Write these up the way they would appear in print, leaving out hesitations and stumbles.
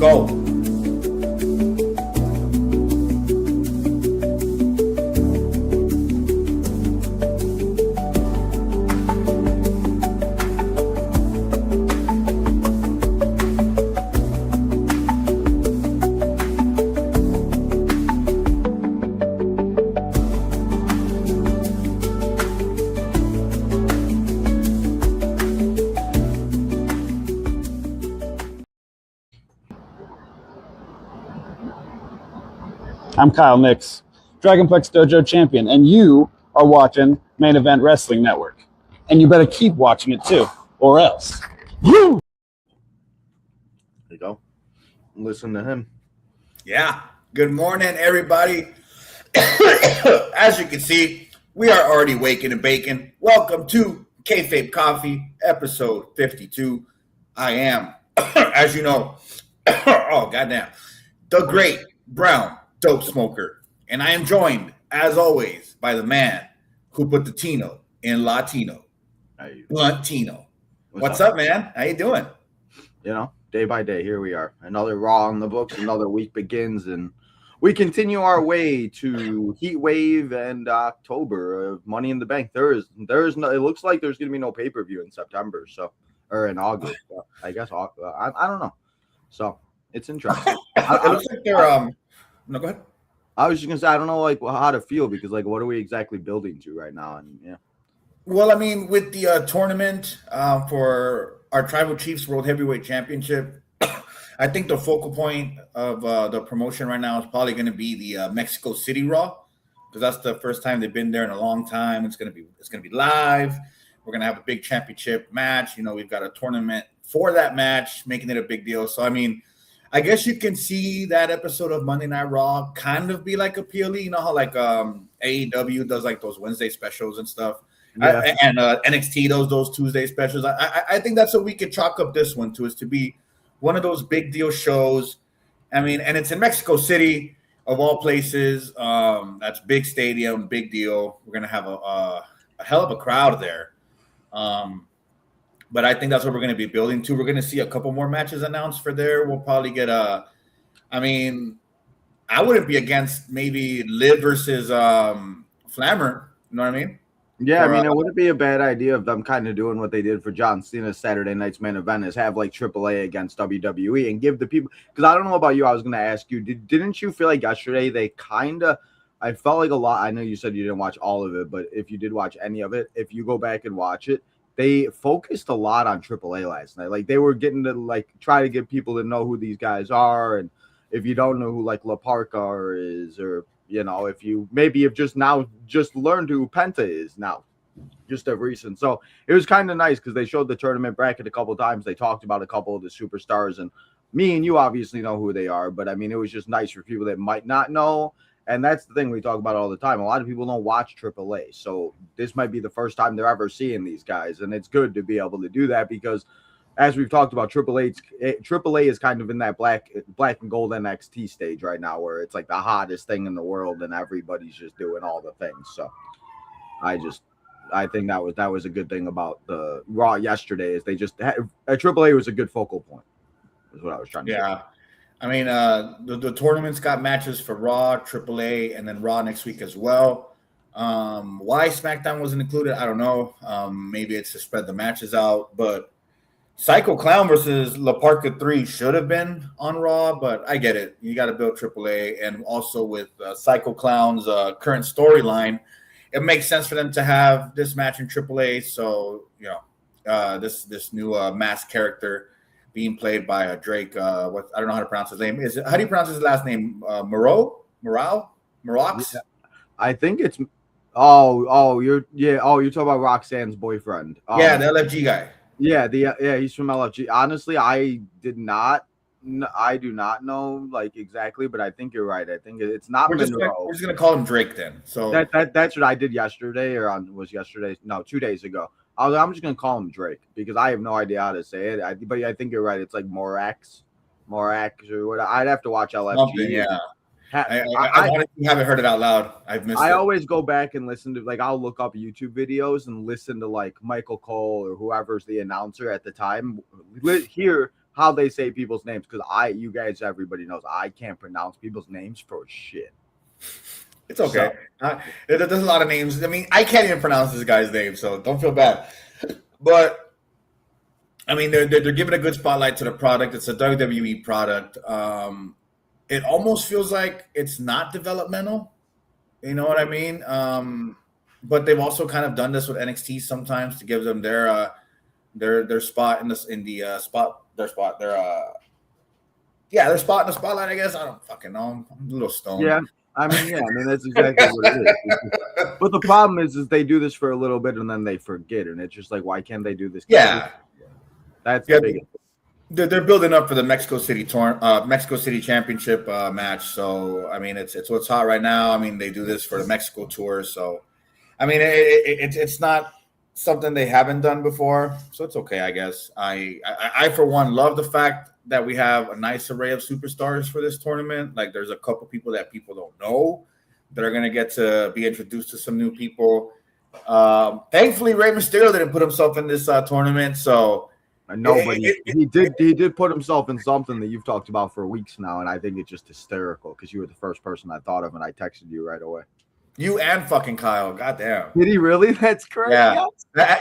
go. I'm Kyle Nix, Dragonplex Dojo champion, and you are watching Main Event Wrestling Network. And you better keep watching it too, or else. There you go. Listen to him. Yeah. Good morning, everybody. As you can see, we are already waking and baking. Welcome to Kayfabe Coffee, episode 52. I am, as you know, oh, goddamn, the great brown dope smoker. And I am joined, as always, by the man who put the Tino in Latino. Blunt Tino. What's up, man? How you doing? You know, day by day, here we are. Another Raw on the books, another week begins, and we continue our way to Heat Wave and October of Money in the Bank. There is no, it looks like there's going to be no pay-per-view in September, or in August. So I guess, I don't know. So it's interesting. It looks like they're, no, go ahead. I was just gonna say I don't know how to feel because what are we exactly building to right now? And yeah. Well, I mean, with the tournament for our Tribal Chiefs World Heavyweight Championship, I think the focal point of the promotion right now is probably going to be the Mexico City Raw, because that's the first time they've been there in a long time. It's going to be live. We're going to have a big championship match. You know, we've got a tournament for that match, making it a big deal. So, I mean, I guess you can see that episode of Monday Night Raw kind of be like a PLE. You know how like AEW does like those Wednesday specials and stuff, yeah. And NXT those Tuesday specials. I think that's what we could chalk up this one to, is to be one of those big deal shows. I mean, and it's in Mexico City of all places. That's big stadium, big deal. We're gonna have a hell of a crowd there. But I think that's what we're going to be building to. We're going to see a couple more matches announced for there. We'll probably get I wouldn't be against maybe Liv versus Flammer. You know what I mean? Yeah, I mean, it wouldn't be a bad idea of them kind of doing what they did for John Cena's Saturday night's main event, is have like AAA against WWE and give the people, because I don't know about you. I was going to ask you, didn't you feel like yesterday they I felt like a lot. I know you said you didn't watch all of it, but if you did watch any of it, if you go back and watch it, they focused a lot on AAA last night. Like they were getting to try to get people to know who these guys are. And if you don't know who like La Parka is, or, you know, if you maybe have just learned who Penta is now, just of recent. So it was kind of nice because they showed the tournament bracket a couple of times. They talked about a couple of the superstars, and me and you obviously know who they are. But I mean, it was just nice for people that might not know. And that's the thing we talk about all the time. A lot of people don't watch AAA. So this might be the first time they're ever seeing these guys. And it's good to be able to do that because, as we've talked about, AAA is kind of in that black and gold NXT stage right now, where it's like the hottest thing in the world and everybody's just doing all the things. So I think that was a good thing about the Raw yesterday, is they just had AAA was a good focal point, is what I was trying to say. Yeah. I mean, the tournament's got matches for Raw, AAA, and then Raw next week as well. Why SmackDown wasn't included, I don't know. Maybe it's to spread the matches out. But Psycho Clown versus La Parka 3 should have been on Raw, but I get it. You got to build AAA. And also with Psycho Clown's current storyline, it makes sense for them to have this match in AAA. So, you know, this new masked character being played by Drake. I don't know how to pronounce his name. How do you pronounce his last name? Moreaux? Marox? I think it's. You're talking about Roxanne's boyfriend. Yeah, the LFG guy. Yeah, he's from LFG. Honestly, I do not know exactly, but I think you're right. I think it's not. We're just gonna call him Drake then. So that's what I did yesterday, was yesterday? No, 2 days ago. I'm just gonna call him Drake because I have no idea how to say it. But I think you're right. It's like Morax or what? I'd have to watch LFG. Something, yeah. I haven't heard it out loud. I've missed it. I always go back and listen to I'll look up YouTube videos and listen to Michael Cole or whoever's the announcer at the time. Hear how they say people's names, because you guys, everybody knows I can't pronounce people's names for shit. It's okay. There's a lot of names. I mean, I can't even pronounce this guy's name, so don't feel bad. But I mean, they're giving a good spotlight to the product. It's a WWE product. It almost feels like it's not developmental. You know what I mean? But they've also kind of done this with NXT sometimes to give them their spot in the spot in the spotlight. I guess I don't fucking know. I'm a little stoned. Yeah. I mean, that's exactly what it is. But the problem is they do this for a little bit and then they forget, and it's just like, why can't they do this? Yeah, that's the biggest. They're building up for the Mexico City Championship match. So I mean, it's what's hot right now. I mean, they do this for the Mexico tour. So I mean, it's not something they haven't done before. So it's okay, I guess. I for one love the fact that we have a nice array of superstars for this tournament. Like, there's a couple people that people don't know that are going to get to be introduced to some new people. Thankfully, Rey Mysterio didn't put himself in this tournament. So nobody he did put himself in something that you've talked about for weeks now, and I think it's just hysterical because you were the first person I thought of, and I texted you right away. You and fucking Kyle, goddamn. Did he really? That's crazy. Yeah,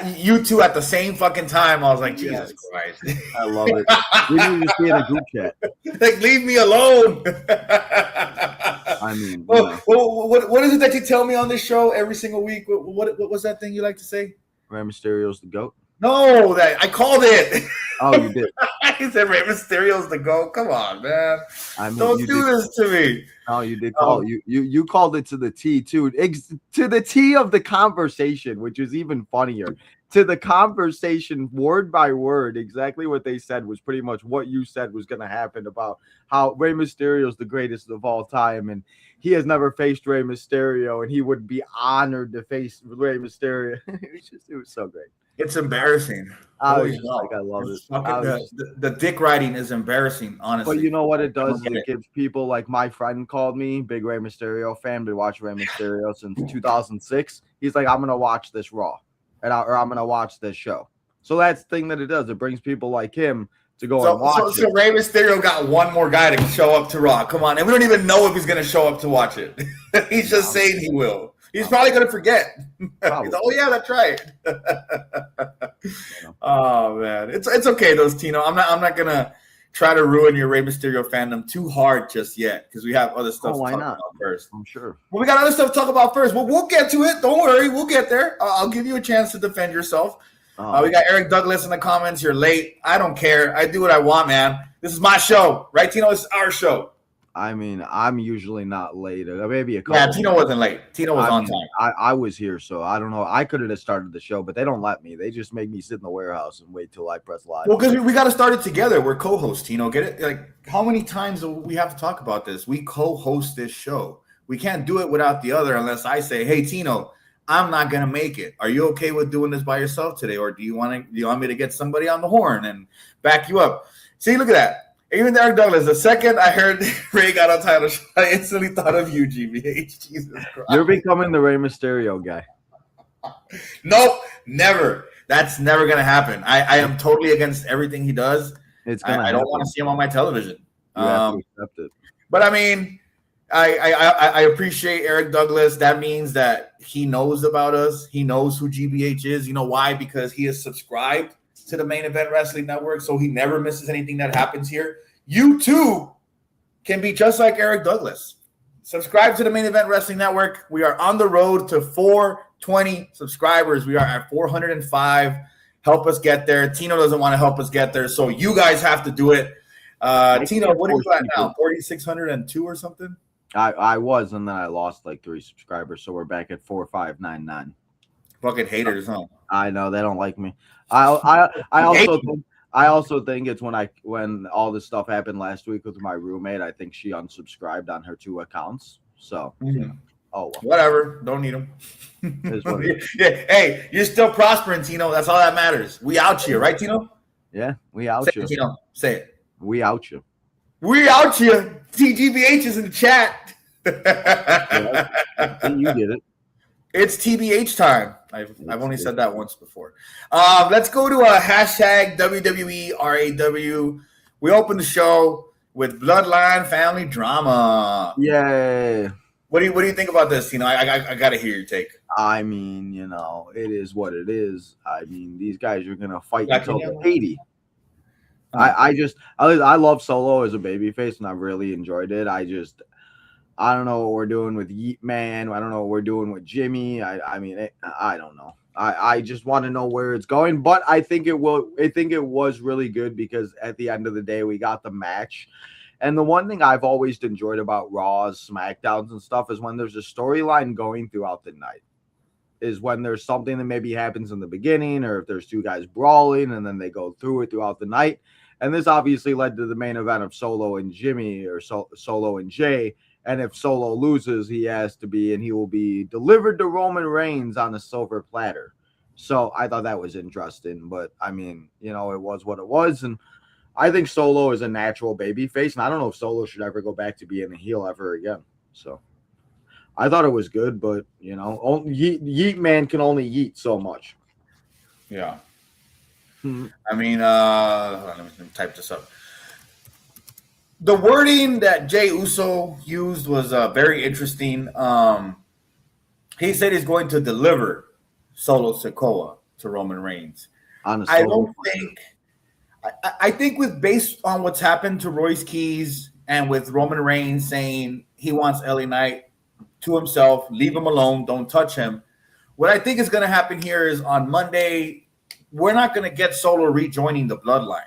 you two at the same fucking time. I was like, Jesus Christ. I love it. We need to be in a group chat. Like, leave me alone. I mean, what is it that you tell me on this show every single week? What was that thing you like to say? Rey Mysterio's the GOAT. No, that I called it. Oh, you did. He said Rey Mysterio's the GOAT. Come on, man. I mean, don't do this to me. No, you did call you called it to the T too. To the T of the conversation, which is even funnier. To the conversation, word by word, exactly what they said was pretty much what you said was going to happen about how Rey Mysterio is the greatest of all time, and he has never faced Rey Mysterio, and he would be honored to face Rey Mysterio. It was so great. It's embarrassing. I love it. The dick riding is embarrassing, honestly. But you know what it does? It gives people, like my friend called me, big Rey Mysterio fan, been watching Rey Mysterio since 2006. He's like, I'm going to watch this Raw, or I'm going to watch this show. So that's the thing that it does. It brings people like him to go and watch it. So Rey Mysterio got one more guy to show up to Raw. Come on. And we don't even know if he's going to show up to watch it. He's just saying he will. He's probably going to forget. Oh, yeah, that's right. Oh, man. It's okay, though, Tino. I'm not going to try to ruin your Rey Mysterio fandom too hard just yet because we have other stuff to talk about first. I'm sure. Well, we got other stuff to talk about first. Well, we'll get to it. Don't worry. We'll get there. I'll give you a chance to defend yourself. We got Eric Douglas in the comments. You're late. I don't care. I do what I want, man. This is my show. Right, Tino? This is our show. I mean, I'm usually not late. Maybe a couple. Yeah, Tino wasn't late. Tino was on time. I was here, so I don't know. I could have started the show, but they don't let me. They just make me sit in the warehouse and wait till I press live. Well, because we got to start it together. We're co-hosts, Tino. Get it? Like, how many times do we have to talk about this? We co-host this show. We can't do it without the other unless I say, hey, Tino, I'm not going to make it. Are you okay with doing this by yourself today? Or do you want me to get somebody on the horn and back you up? See, look at that. Even Eric Douglas, the second I heard Rey got on title shot, I instantly thought of you, GBH. Jesus Christ. You're becoming the Rey Mysterio guy. Nope, never. That's never going to happen. I am totally against everything he does. I don't want to see him on my television. You have to accept it. But I mean, I appreciate Eric Douglas. That means that he knows about us. He knows who GBH is. You know why? Because he is subscribed to the Main Event Wrestling Network, so he never misses anything that happens here. You too can be just like Eric Douglas. Subscribe to the Main Event Wrestling Network. We are on the road to 420 subscribers. We are at 405. Help us get there. Tino doesn't want to help us get there, so you guys have to do it. Tino, what are you at now? 4,602 or something? I was, and then I lost like 3 subscribers, so we're back at 4,599. Fucking haters, huh? I know they don't like me. I also think it's when all this stuff happened last week with my roommate. I think she unsubscribed on her 2 accounts. So, whatever. Don't need them. Yeah. Hey, you're still prospering, Tino. That's all that matters. We out here, right, Tino? Yeah, we out you. Tino, say it. We out you. We out here. TGBH is in the chat. Yeah, you did it. It's TBH time. I've only said that once before. Let's go to a hashtag WWE RAW. we open the show with Bloodline family drama. Yeah. What do you think about this? I got to hear your take. I mean, it is what it is. I mean, these guys are gonna fight until they're 80. I love Solo as a babyface, and I've really enjoyed it. I don't know what we're doing with Yeet Man. I don't know what we're doing with Jimmy. I mean, I don't know. I just want to know where it's going, but I think it will. I think it was really good because at the end of the day, we got the match. And the one thing I've always enjoyed about Raws, SmackDowns, and stuff is when there's a storyline going throughout the night. Is when there's something that maybe happens in the beginning, or if there's two guys brawling and then they go through it throughout the night. And this obviously led to the main event of Solo and Jimmy, or Solo and Jay. And if Solo loses, he will be delivered to Roman Reigns on a silver platter. So I thought that was interesting. But I mean, it was what it was. And I think Solo is a natural babyface. And I don't know if Solo should ever go back to being a heel ever again. So I thought it was good, but Yeet Man can only yeet so much. Yeah. I mean, hold on, let me type this up. The wording that Jey Uso used was very interesting. He said he's going to deliver Solo Sikoa to Roman Reigns. I think based on what's happened to Royce Keys and with Roman Reigns saying he wants LA Knight to himself, leave him alone, don't touch him. What I think is going to happen here is on Monday, we're not going to get Solo rejoining the bloodline.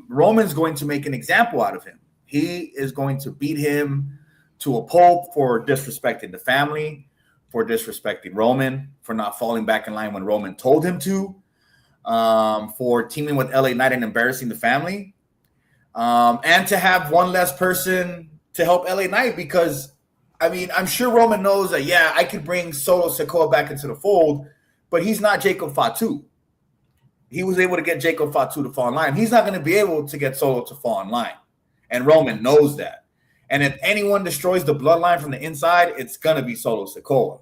Roman's going to make an example out of him. He is going to beat him to a pulp for disrespecting the family, for disrespecting Roman, for not falling back in line when Roman told him to, for teaming with LA Knight and embarrassing the family, and to have one less person to help LA Knight because I mean, I'm sure Roman knows that, yeah, I could bring Solo Sikoa back into the fold, but he's not Jacob Fatu. He was able to get Jacob Fatu to fall in line. He's not going to be able to get Solo to fall in line. And Roman knows that. And if anyone destroys the bloodline from the inside, it's going to be Solo Sikoa.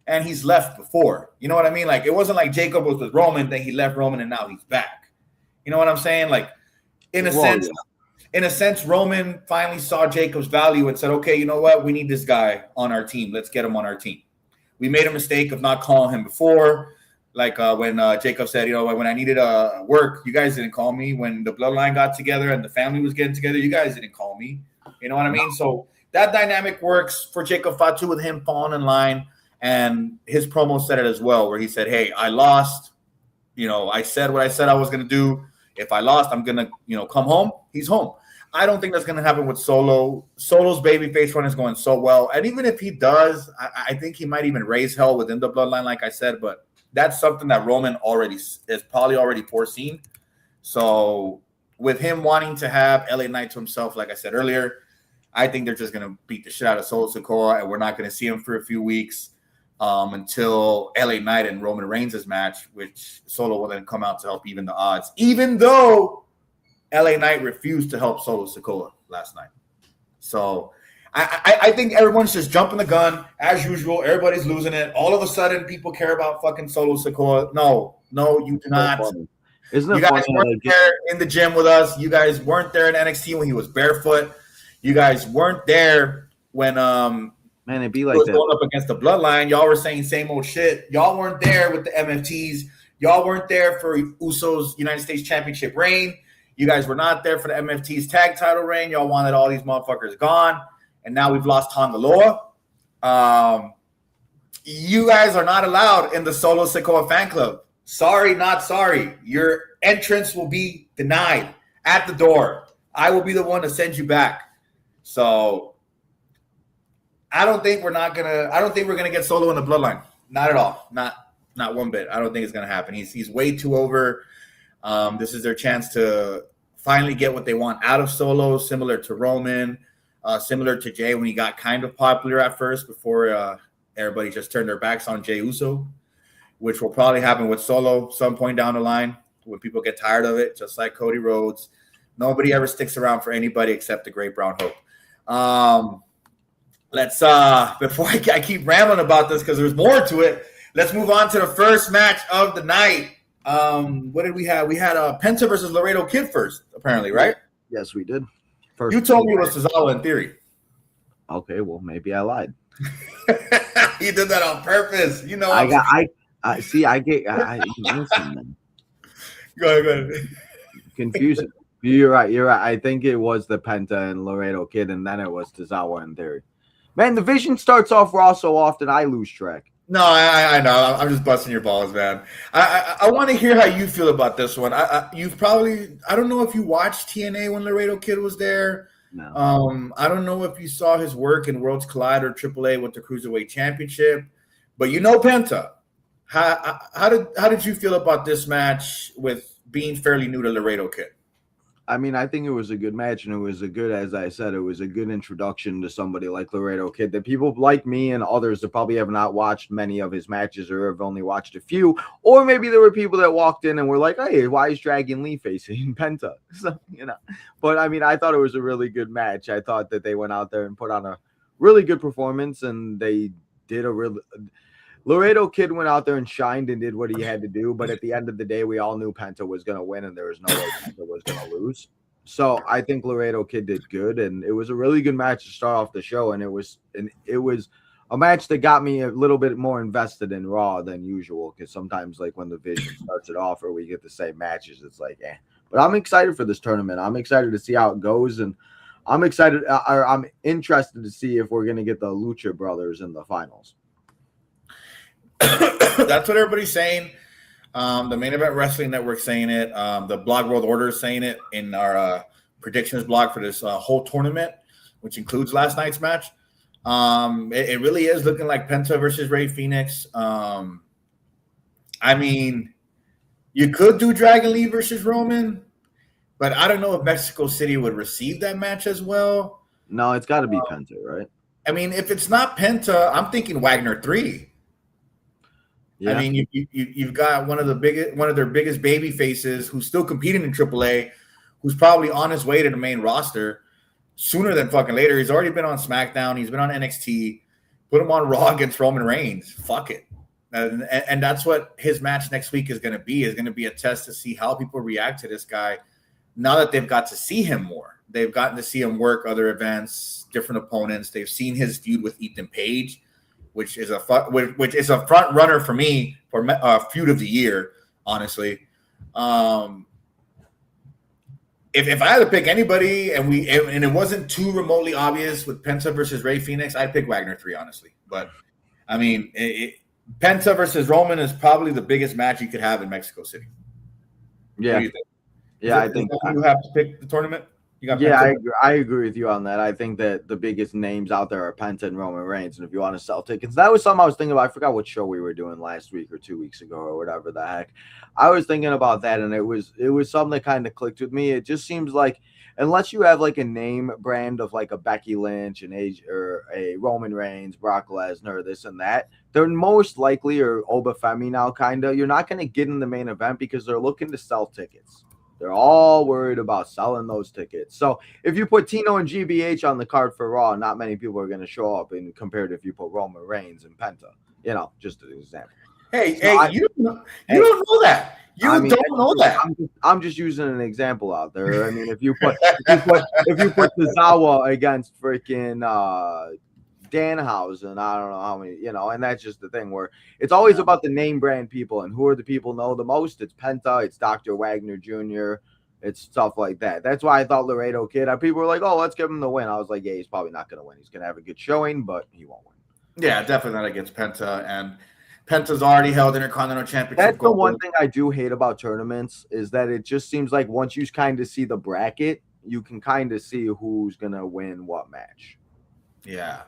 And he's left before. You know what I mean? Like, it wasn't like Jacob was with Roman, then he left Roman, and now he's back. You know what I'm saying? Like, in a sense... Yeah. In a sense, Roman finally saw Jacob's value and said, okay, you know what? We need this guy on our team. Let's get him on our team. We made a mistake of not calling him before. Like when Jacob said, when I needed work, you guys didn't call me. When the bloodline got together and the family was getting together, you guys didn't call me. You know what I mean? So that dynamic works for Jacob Fatu with him falling in line. And his promo said it as well, where he said, hey, I lost. I said what I said I was going to do. If I lost, I'm going to, come home. He's home. I don't think that's going to happen with Solo. Solo's babyface run is going so well. And even if he does, I think he might even raise hell within the bloodline, like I said. But that's something that Roman is probably already foreseen. So with him wanting to have LA Knight to himself, like I said earlier, I think they're just going to beat the shit out of Solo Sikoa. And we're not going to see him for a few weeks until LA Knight and Roman Reigns' match, which Solo will then come out to help even the odds. Even though LA Knight refused to help Solo Sikoa last night. So I think everyone's just jumping the gun as usual. Everybody's losing it. All of a sudden, people care about fucking Solo Sikoa. No, you do not. Isn't it you guys weren't there in the gym with us. You guys weren't there in NXT when he was barefoot. You guys weren't there when it'd be like was that. Going up against the bloodline. Y'all were saying same old shit. Y'all weren't there with the MFTs. Y'all weren't there for Uso's United States Championship reign. You guys were not there for the MFT's tag title reign. Y'all wanted all these motherfuckers gone. And now we've lost Tongaloa. You guys are not allowed in the Solo Sikoa fan club. Sorry, not sorry. Your entrance will be denied at the door. I will be the one to send you back. So I don't think we're gonna get Solo in the bloodline. Not at all. Not one bit. I don't think it's gonna happen. He's way too over. This is their chance to finally get what they want out of Solo, similar to Roman, similar to Jay when he got kind of popular at first before everybody just turned their backs on Jey Uso, which will probably happen with Solo some point down the line when people get tired of it, just like Cody Rhodes. Nobody ever sticks around for anybody except the Great Brown Hope. Let's before I keep rambling about this because there's more to it, let's move on to the first match of the night. What did we have? We had Penta versus Laredo Kid first, apparently, right? Yes, we did. First, You told me it was Tozawa in theory. Okay, well, maybe I lied. You did that on purpose. You know, I see. Listen, man. Go ahead. Confusing. You're right. I think it was the Penta and Laredo Kid, and then it was Tozawa in theory. Man, the vision starts off raw so often I lose track. No, I know. I'm just busting your balls, man. I want to hear how you feel about this one. You've probably, I don't know if you watched TNA when Laredo Kid was there. No. I don't know if you saw his work in Worlds Collide or AAA with the Cruiserweight Championship, but you know Penta. How did you feel about this match with being fairly new to Laredo Kid? I mean, I think it was a good match, and it was a good, as I said, it was a good introduction to somebody like Laredo Kid that people like me and others that probably have not watched many of his matches or have only watched a few, or maybe there were people that walked in and were like, hey, why is Dragon Lee facing Penta? So, but I mean, I thought it was a really good match. I thought that they went out there and put on a really good performance, and they did a really... Laredo Kid went out there and shined and did what he had to do, but at the end of the day, we all knew Penta was going to win, and there was no way Penta was going to lose. So I think Laredo Kid did good, and it was a really good match to start off the show, and it was a match that got me a little bit more invested in Raw than usual, because sometimes, like, when the Vision starts it off or we get the same matches, it's like, eh. But I'm excited for this tournament. I'm excited to see how it goes, and I'm interested to see if we're going to get the Lucha Brothers in the finals. That's what everybody's saying. The Main Event Wrestling Network saying it. The Blog World Order is saying it in our predictions blog for this whole tournament, which includes last night's match. It really is looking like Penta versus Rey Fenix. I mean, you could do Dragon Lee versus Roman, but I don't know if Mexico City would receive that match as well. No, it's got to be Penta, right? I mean, if it's not Penta, I'm thinking Wagner 3. Yeah. I mean, you've got one of their biggest baby faces who's still competing in AAA, who's probably on his way to the main roster sooner than fucking later. He's already been on SmackDown. He's been on NXT. Put him on Raw against Roman Reigns. Fuck it. And that's what his match next week is going to be. Is going to be a test to see how people react to this guy now that they've got to see him more. They've gotten to see him work other events, different opponents. They've seen his feud with Ethan Page, which is a front runner for me for feud of the year, honestly. If I had to pick anybody and it wasn't too remotely obvious with Penta versus Rey Fenix, I'd pick Wagner 3, honestly. But I mean, Penta versus Roman is probably the biggest match you could have in Mexico City. Yeah, I think you have to pick the tournament. I agree with you on that. I think that the biggest names out there are Penta and Roman Reigns. And if you want to sell tickets, that was something I was thinking about. I forgot what show we were doing last week or 2 weeks ago or whatever the heck. I was thinking about that, and it was something that kind of clicked with me. It just seems like unless you have like a name brand of like a Becky Lynch and a Roman Reigns, Brock Lesnar, this and that, they're most likely, or Obafemi now kind of, you're not going to get in the main event because they're looking to sell tickets. They're all worried about selling those tickets. So if you put Tino and GBH on the card for Raw, not many people are going to show up. And compared to if you put Roman Reigns and Penta, just an example. You don't know that. You don't know that. I'm just using an example out there. I mean, if you put Tozawa against freaking Danhausen, I don't know how many, and that's just the thing where it's always about the name brand people and who are the people know the most. It's Penta, it's Dr. Wagner Jr., it's stuff like that. That's why I thought Laredo Kid, people were like, oh, let's give him the win. I was like, yeah, he's probably not going to win. He's going to have a good showing, but he won't win. Yeah, definitely not against Penta. And Penta's already held Intercontinental Championship. That's the one thing I do hate about tournaments is that it just seems like once you kind of see the bracket, you can kind of see who's going to win what match. Yeah.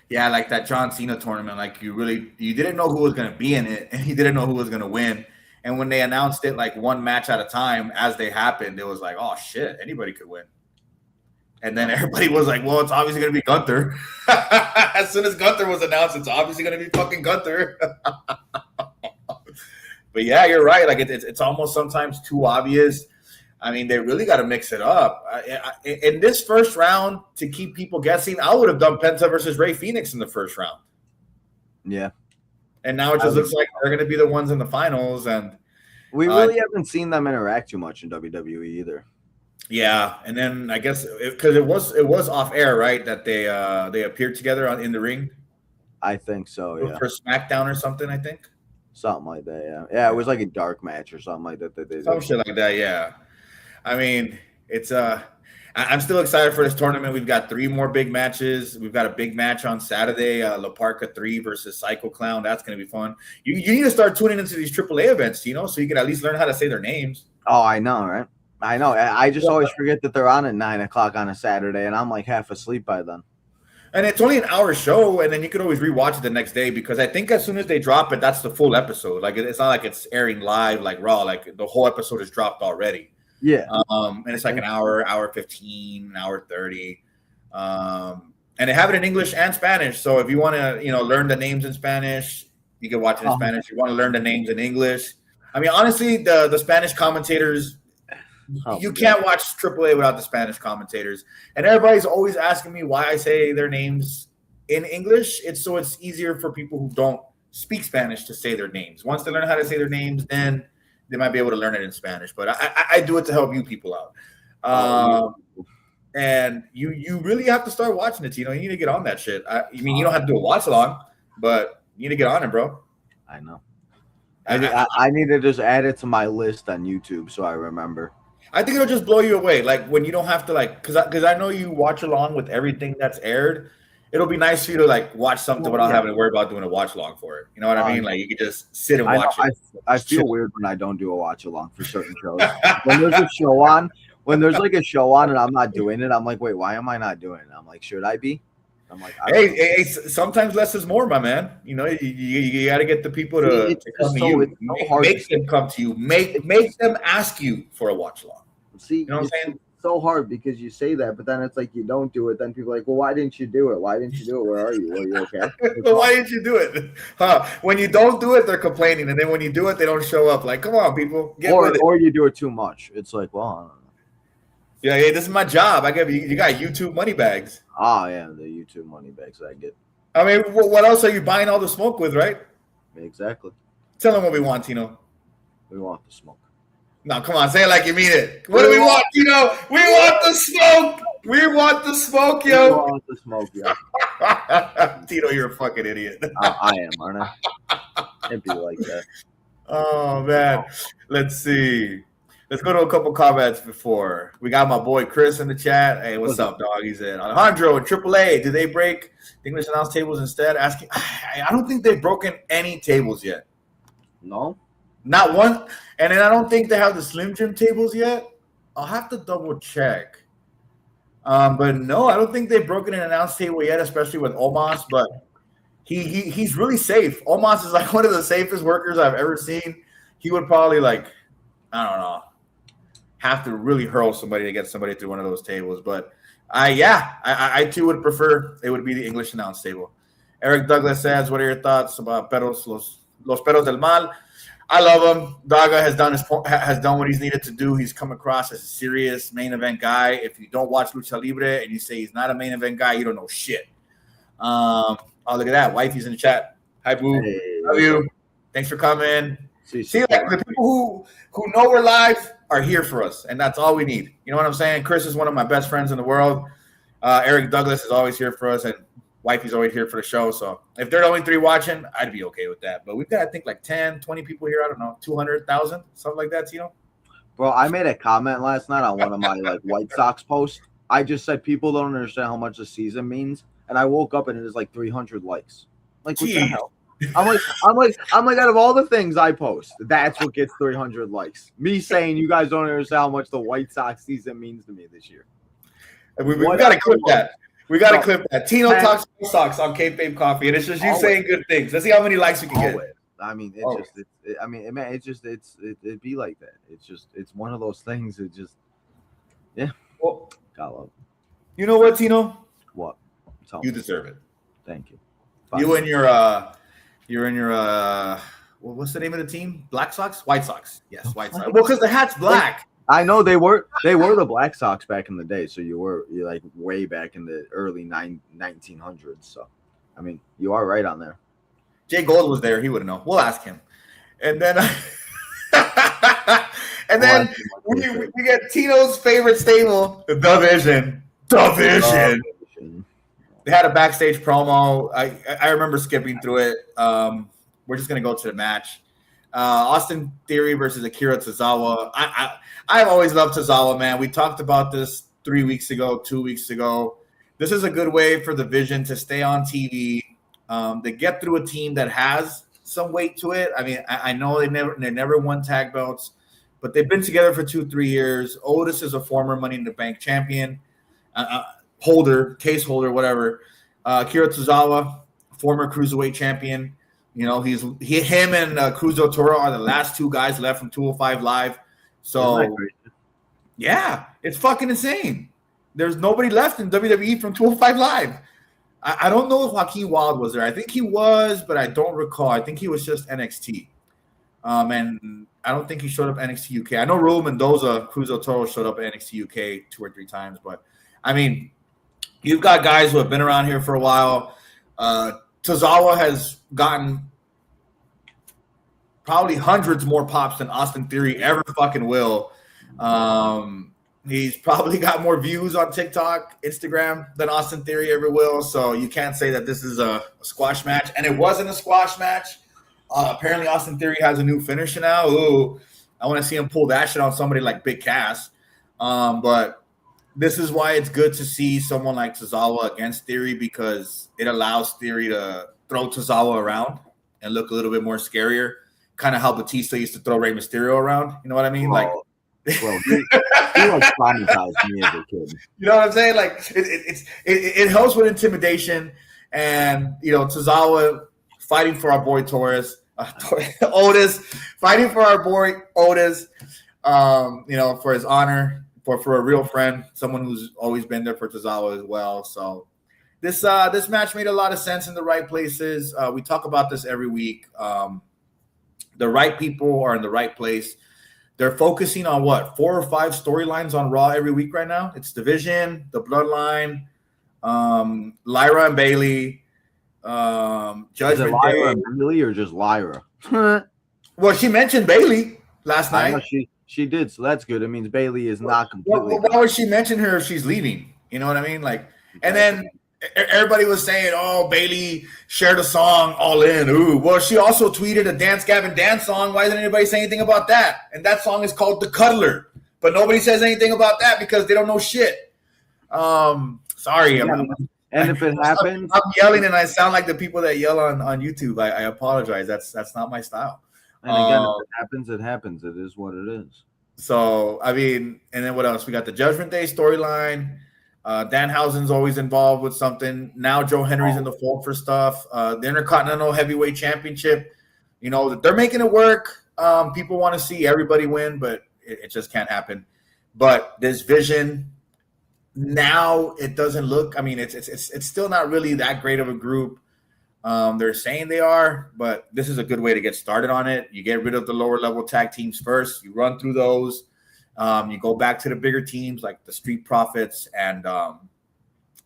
Yeah, like that John Cena tournament, like you didn't know who was going to be in it, and you didn't know who was going to win. And when they announced it like one match at a time as they happened, it was like, oh, shit, anybody could win. And then everybody was like, well, it's obviously going to be Gunther. As soon as Gunther was announced, it's obviously going to be fucking Gunther. But yeah, you're right. Like it's almost sometimes too obvious. I mean, they really got to mix it up. In this first round, to keep people guessing, I would have done Penta versus Rey Fenix in the first round. Yeah. And now it just looks like they're going to be the ones in the finals. And We really haven't seen them interact too much in WWE either. Yeah, and then I guess because it was off air, right? That they appeared together in the ring. I think so, yeah. For SmackDown or something, I think. Something like that, yeah. Yeah, it was like a dark match or something like that. Some shit like that, yeah. I mean, it's I'm still excited for this tournament. We've got 3 more big matches. We've got a big match on Saturday, La Parka 3 versus Psycho Clown. That's going to be fun. You need to start tuning into these AAA events, so you can at least learn how to say their names. Oh, I know, right? I know. I just always forget that they're on at 9 o'clock on a Saturday, and I'm like half asleep by then. And it's only an hour show, and then you could always rewatch it the next day because I think as soon as they drop it, that's the full episode. Like it's not like it's airing live like Raw. Like the whole episode is dropped already. Yeah. And it's like an hour 15, an hour 30. And they have it in English and Spanish. So if you want to, learn the names in Spanish, you can watch it in Spanish. If you want to learn the names in English. I mean, honestly, the Spanish commentators, you can't watch AAA without the Spanish commentators. And everybody's always asking me why I say their names in English. It's easier for people who don't speak Spanish to say their names. Once they learn how to say their names, then they might be able to learn it in Spanish. But I do it to help you people out. And you really have to start watching it. You need to get on that shit. You don't have to do a watch along, but you need to get on it, bro. I know. I need to just add it to my list on YouTube so I remember. I think it'll just blow you away. Like when you don't have to because I know you watch along with everything that's aired. It'll be nice for you to watch something without having to worry about doing a watch along for it. You know what I mean? Like you could just sit and watch it. I feel weird when I don't do a watch along for certain shows. When there's a show on, a show on and I'm not doing it, I'm like, wait, why am I not doing it? I'm like, should I be? I'm like, hey, sometimes less is more, my man. You got to get the people to come to you. Make them come to you. Make them ask you for a watch along. See, you know what I'm saying? So hard because you say that, but then it's like you don't do it. Then people are like, well, why didn't you do it? Why didn't you do it? Where are you? Are you okay? Well, why didn't you do it? When you don't do it, they're complaining, and then when you do it, they don't show up. Like, come on, people, or you do it too much. It's like, well, I don't know. Yeah, this is my job. I give you got YouTube money bags. Oh yeah, the YouTube money bags I get. I mean, what else are you buying all the smoke with, right? Exactly. Tell them what we want, Tino. We want the smoke. No, come on, say it like you mean it. What do we want, Tino? We want the smoke. We want the smoke, yo. We want the smoke, yo. Tino, you're a fucking idiot. I am, aren't I? Can't be like that. Oh man, let's see. Let's go to a couple comments before we got my boy Chris in the chat. Hey, what's up, dog? He said Alejandro and AAA. Do they break English announce tables instead? Asking. I don't think they've broken any tables yet. No. Not one, and then I don't think they have the Slim Jim tables yet. I'll have to double check. But no, I don't think they've broken an announce table yet, especially with Omos. But he's really safe. Omos is like one of the safest workers I've ever seen. He would probably I don't know, have to really hurl somebody to get somebody through one of those tables. But I too would prefer it would be the English announce table. Eric Douglas says, "What are your thoughts about los Perros del Mal?" I love him. Daga has done what he's needed to do. He's come across as a serious main event guy. If you don't watch Lucha Libre and you say he's not a main event guy, you don't know shit. Oh, look at that. Wifey's in the chat. Hi, boo. Hey, love you. Thanks for coming. See, the people who know we're live are here for us, and that's all we need. You know what I'm saying? Chris is one of my best friends in the world. Eric Douglas is always here for us, and Wifey's always here for the show. So if they're the only 3 watching, I'd be okay with that. But we've got, I think, 10, 20 people here. I don't know, 200,000, something like that, Tino. Bro, I made a comment last night on one of my White Sox posts. I just said people don't understand how much the season means, and I woke up and it is 300 likes. What the hell? I'm like, out of all the things I post, that's what gets 300 likes. Me saying you guys don't understand how much the White Sox season means to me this year. We got to clip that. We got to clip that. Tino talks Sox on Kayfabe Coffee, and it's just you saying good things. Let's see how many likes we can get. I mean, it'd be like that. It's one of those things. It just, yeah. Well, gotta love it. You know what, Tino? What? You deserve it. Thank you. You're in your what's the name of the team? Black Sox? White Sox. Yes, White Sox. Well, because the hat's black. I know they were the Black Sox back in the day. So you're way back in the early 1900s. So, I mean, you are right on there. Jay Gold was there. He would know. We'll ask him. And then And then we get Tino's favorite stable, the Vision. Division. They had a backstage promo. I remember skipping through it. We're just gonna go to the match. Austin Theory versus Akira Tozawa. I've always loved Tozawa, man. We talked about this 3 weeks ago, 2 weeks ago. This is a good way for the Vision to stay on TV. They get through a team that has some weight to it. I mean, I know they never won tag belts, but they've been together for 2-3 years. Otis is a former Money in the Bank champion, case holder, whatever. Akira Tozawa, former cruiserweight champion. You know, him and Cruz del Toro are the last two guys left from 205 Live. So, yeah, it's fucking insane. There's nobody left in WWE from 205 Live. I don't know if Joaquin Wilde was there. I think he was, but I don't recall. I think he was just NXT. And I don't think he showed up NXT UK. I know Raul Mendoza, Cruz del Toro showed up at NXT UK 2 or 3 times. But, I mean, you've got guys who have been around here for a while. Tozawa has gotten probably hundreds more pops than Austin Theory ever fucking will. He's probably got more views on TikTok, Instagram than Austin Theory ever will. So you can't say that this is a squash match. And it wasn't a squash match. Apparently Austin Theory has a new finisher now. Ooh, I want to see him pull that shit on somebody like Big Cass. But this is why it's good to see someone like Tozawa against Theory, because it allows Theory to throw Tozawa around and look a little bit more scarier. Kind of how Batista used to throw Rey Mysterio around. You know what I mean? Well, he like traumatized me as a kid. You know what I'm saying? Like it helps with intimidation, and you know, Tozawa fighting for our boy Otis, fighting for our boy Otis. You know, for his honor, for a real friend, someone who's always been there for Tozawa as well. So this match made a lot of sense in the right places. We talk about this every week. The right people are in the right place. They're focusing on what, 4 or 5 storylines on Raw every week right now. It's Division, the Bloodline, Lyra and Bailey, Judgment Lyra Day. and Bailey or just Lyra? Well, she mentioned Bailey last night. She did, so that's good. It means Bailey is not completely. Why would she mention her if she's leaving? You know what I mean? Like, and then everybody was saying, "Oh, Bailey shared a song, All In." Ooh, well, she also tweeted a Dance Gavin Dance song. Why doesn't anybody say anything about that? And that song is called "The Cuddler," but nobody says anything about that because they don't know shit. Sorry, and if it happens, I'm yelling and I sound like the people that yell on YouTube. I apologize. That's not my style. And again, if it happens, it happens. It is what it is. So, I mean, and then what else? We got the Judgment Day storyline. Danhausen's always involved with something. Now Joe Henry's in the fold for stuff. The Intercontinental Heavyweight Championship, you know, they're making it work. People want to see everybody win, but it just can't happen. But this Vision, now it doesn't look, I mean, it's still not really that great of a group. They're saying they are, but this is a good way to get started on it. You get rid of the lower level tag teams first. You run through those. You go back to the bigger teams like the Street Profits, and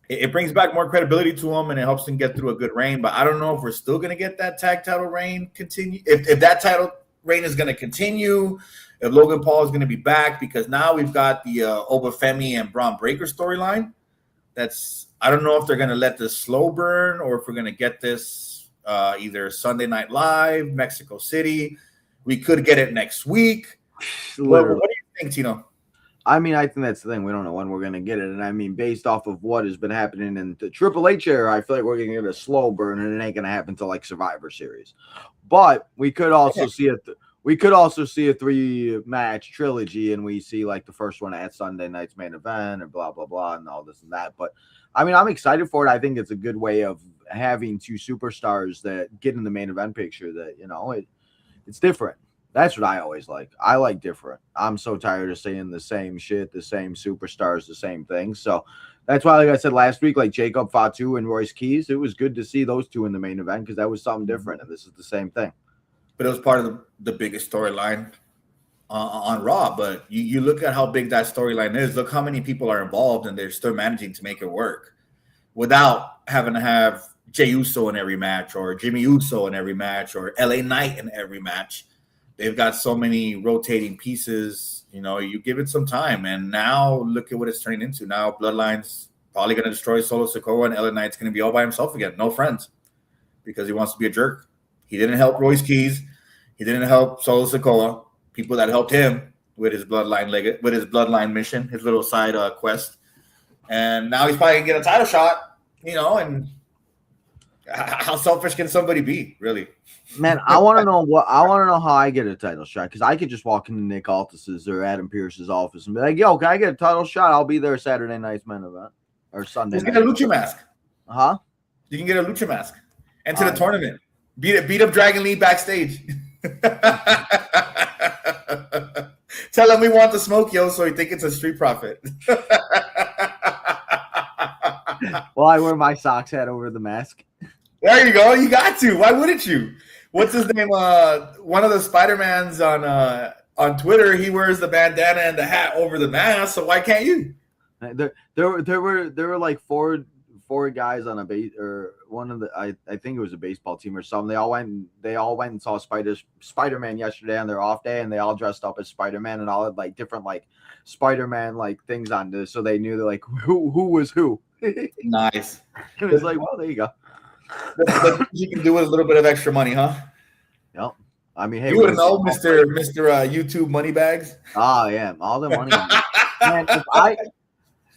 it brings back more credibility to them, and it helps them get through a good reign. But I don't know if we're still going to get that tag title reign continue. If that title reign is going to continue, if Logan Paul is going to be back, because now we've got the Obafemi and Braun Breaker storyline. I don't know if they're going to let this slow burn or if we're going to get this either Sunday Night Live, Mexico City. We could get it next week. What do you think, Tino? I mean, I think that's the thing. We don't know when we're going to get it. And I mean, based off of what has been happening in the Triple H era, I feel like we're going to get a slow burn, and it ain't going to happen until like Survivor Series. But we could also see it. We could also see a 3-match trilogy, and we see like the first one at Sunday night's main event, or blah blah blah, and all this and that. But I mean, I'm excited for it. I think it's a good way of having 2 superstars that get in the main event picture. That, you know, it's different. That's what I always like. I like different. I'm so tired of seeing the same shit, the same superstars, the same things. So that's why, like I said last week, like Jacob Fatu and Royce Keys, it was good to see those 2 in the main event because that was something different, and this is the same thing. But it was part of the biggest storyline on Raw. But you look at how big that storyline is. Look how many people are involved, and they're still managing to make it work without having to have Jey Uso in every match, or Jimmy Uso in every match, or LA Knight in every match. they've got so many rotating pieces. You know, you give it some time, and now look at what it's turning into. Now Bloodline's probably going to destroy Solo Sikoa, and LA Knight's going to be all by himself again, no friends, because he wants to be a jerk. He didn't help Royce Keys. He didn't help Solo Sikoa. People that helped him with his bloodline mission, his little side quest, and now he's probably gonna get a title shot. You know, and how selfish can somebody be, really? Man, I want to know how I get a title shot, because I could just walk into Nick Altus's or Adam Pearce's office and be like, "Yo, can I get a title shot? I'll be there Saturday night's main event or Sunday." Just get a lucha mask. Huh? You can get a lucha mask. Enter the tournament. Beat up Dragon Lee backstage. Tell him we want the smoke, yo, so he think it's a Street Profit. Well, I wear my socks hat over the mask. There you go. You got to. Why wouldn't you? What's his name? One of the Spider-Mans on Twitter, he wears the bandana and the hat over the mask, so why can't you? There were like four guys on a base, or one of the I think it was a baseball team or something. They all went and saw Spider-Man yesterday on their off day, and they all dressed up as Spider-Man and all had like different like Spider-Man like things on this, so they knew that like who was who. Nice. It was like, well, there you go. You can do with a little bit of extra money, huh? Yep. I mean, hey, you would know, Mr. YouTube Moneybags. Oh yeah, all the money. Man,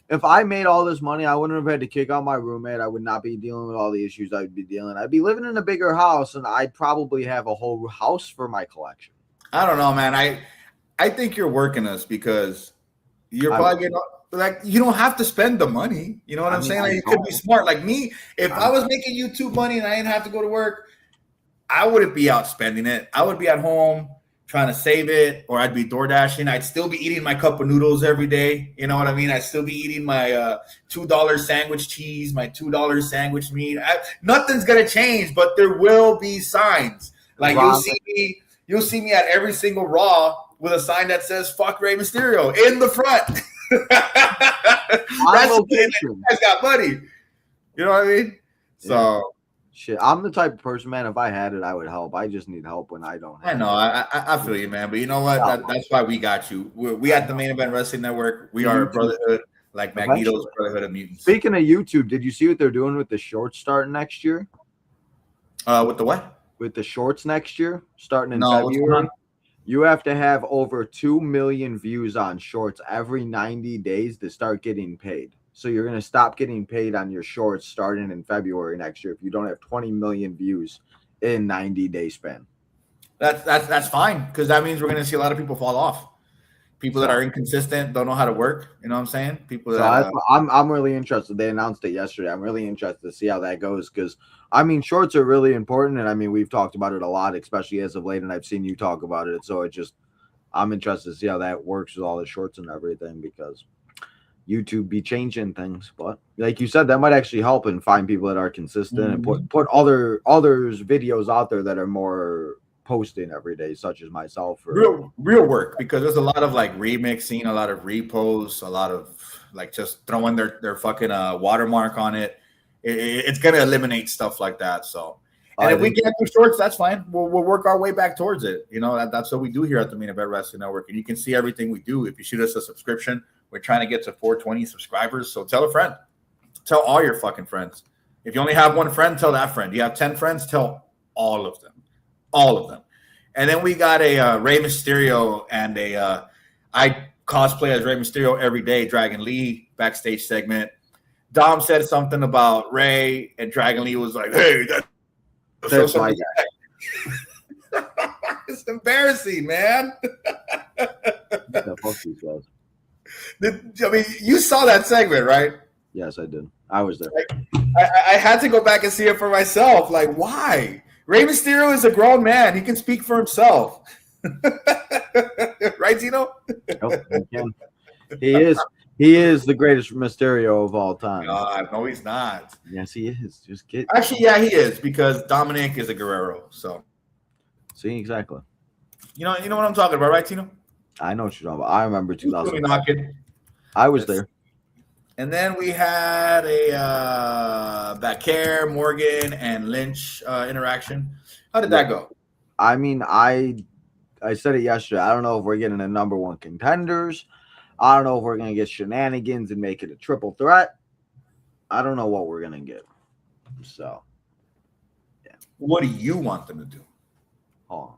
if I made all this money, I wouldn't have had to kick out my roommate. I would not be dealing with all the issues I'd be dealing. I'd be living in a bigger house, and I'd probably have a whole house for my collection. I don't know, man. I think you're working us because you're probably getting like you don't have to spend the money. You know what I'm saying? Like, you could be smart. Like me, if I was making YouTube money and I didn't have to go to work, I wouldn't be out spending it. I would be at home trying to save it, or I'd be door dashing. I'd still be eating my cup of noodles every day. You know what I mean? I'd still be eating my $2 sandwich cheese, my $2 sandwich meat. Nothing's gonna change, but there will be signs. Like you'll see me at every single Raw with a sign that says "Fuck Rey Mysterio" in the front. That's the guy's got money. You know what I mean? So. Shit, I'm the type of person, man. If I had it, I would help. I just need help when I don't have I know. I feel you, man. But you know what? That's why we got you. We at the Main Event Wrestling Network. We are a brotherhood, like Magneto's Brotherhood of Mutants. Speaking of YouTube, did you see what they're doing with the shorts starting next year? With the what? With the shorts next year, starting in February. You have to have over 2 million views on shorts every 90 days to start getting paid. So you're going to stop getting paid on your shorts starting in February next year if you don't have 20 million views in 90-day span. That's fine, because that means we're going to see a lot of people fall off. People that are inconsistent, don't know how to work. You know what I'm saying? People that I'm really interested. They announced it yesterday. I'm really interested to see how that goes, because I mean, shorts are really important, and I mean, we've talked about it a lot, especially as of late, and I've seen you talk about it. So I'm interested to see how that works with all the shorts and everything, because YouTube be changing things, but like you said, that might actually help and find people that are consistent and put others videos out there that are more posting every day, such as myself. Real work, because there's a lot of like remixing, a lot of reposts, a lot of like just throwing their fucking watermark on it. It's gonna eliminate stuff like that. So, and if we get through shorts, that's fine. We'll work our way back towards it. You know, that's what we do here at the Main Event Wrestling Network, and you can see everything we do if you shoot us a subscription. We're trying to get to 420 subscribers, so tell a friend. Tell all your fucking friends. If you only have one friend, tell that friend. You have 10 friends, tell all of them. All of them. And then we got a Rey Mysterio and I cosplay as Rey Mysterio every day, Dragon Lee backstage segment. Dom said something about Rey, and Dragon Lee was like, hey, that's my guy. It's embarrassing, man. I mean, you saw that segment, right? Yes, I did. I was there. I had to go back and see it for myself. Like, why? Rey Mysterio is a grown man. He can speak for himself. Right, Tino? Nope, he can. He is the greatest Mysterio of all time. No, he's not. Yes, he is. Actually, yeah, he is, because Dominic is a Guerrero. So, see, exactly. You know what I'm talking about, right, Tino? I know what you're talking about. I remember 2000. I was there. And then we had a Becker, Morgan, and Lynch interaction. How did that go? I mean, I I said it yesterday. I don't know if we're getting the number one contenders. I don't know if we're gonna get shenanigans and make it a triple threat. I don't know what we're gonna get. So, yeah. What do you want them to do? Hold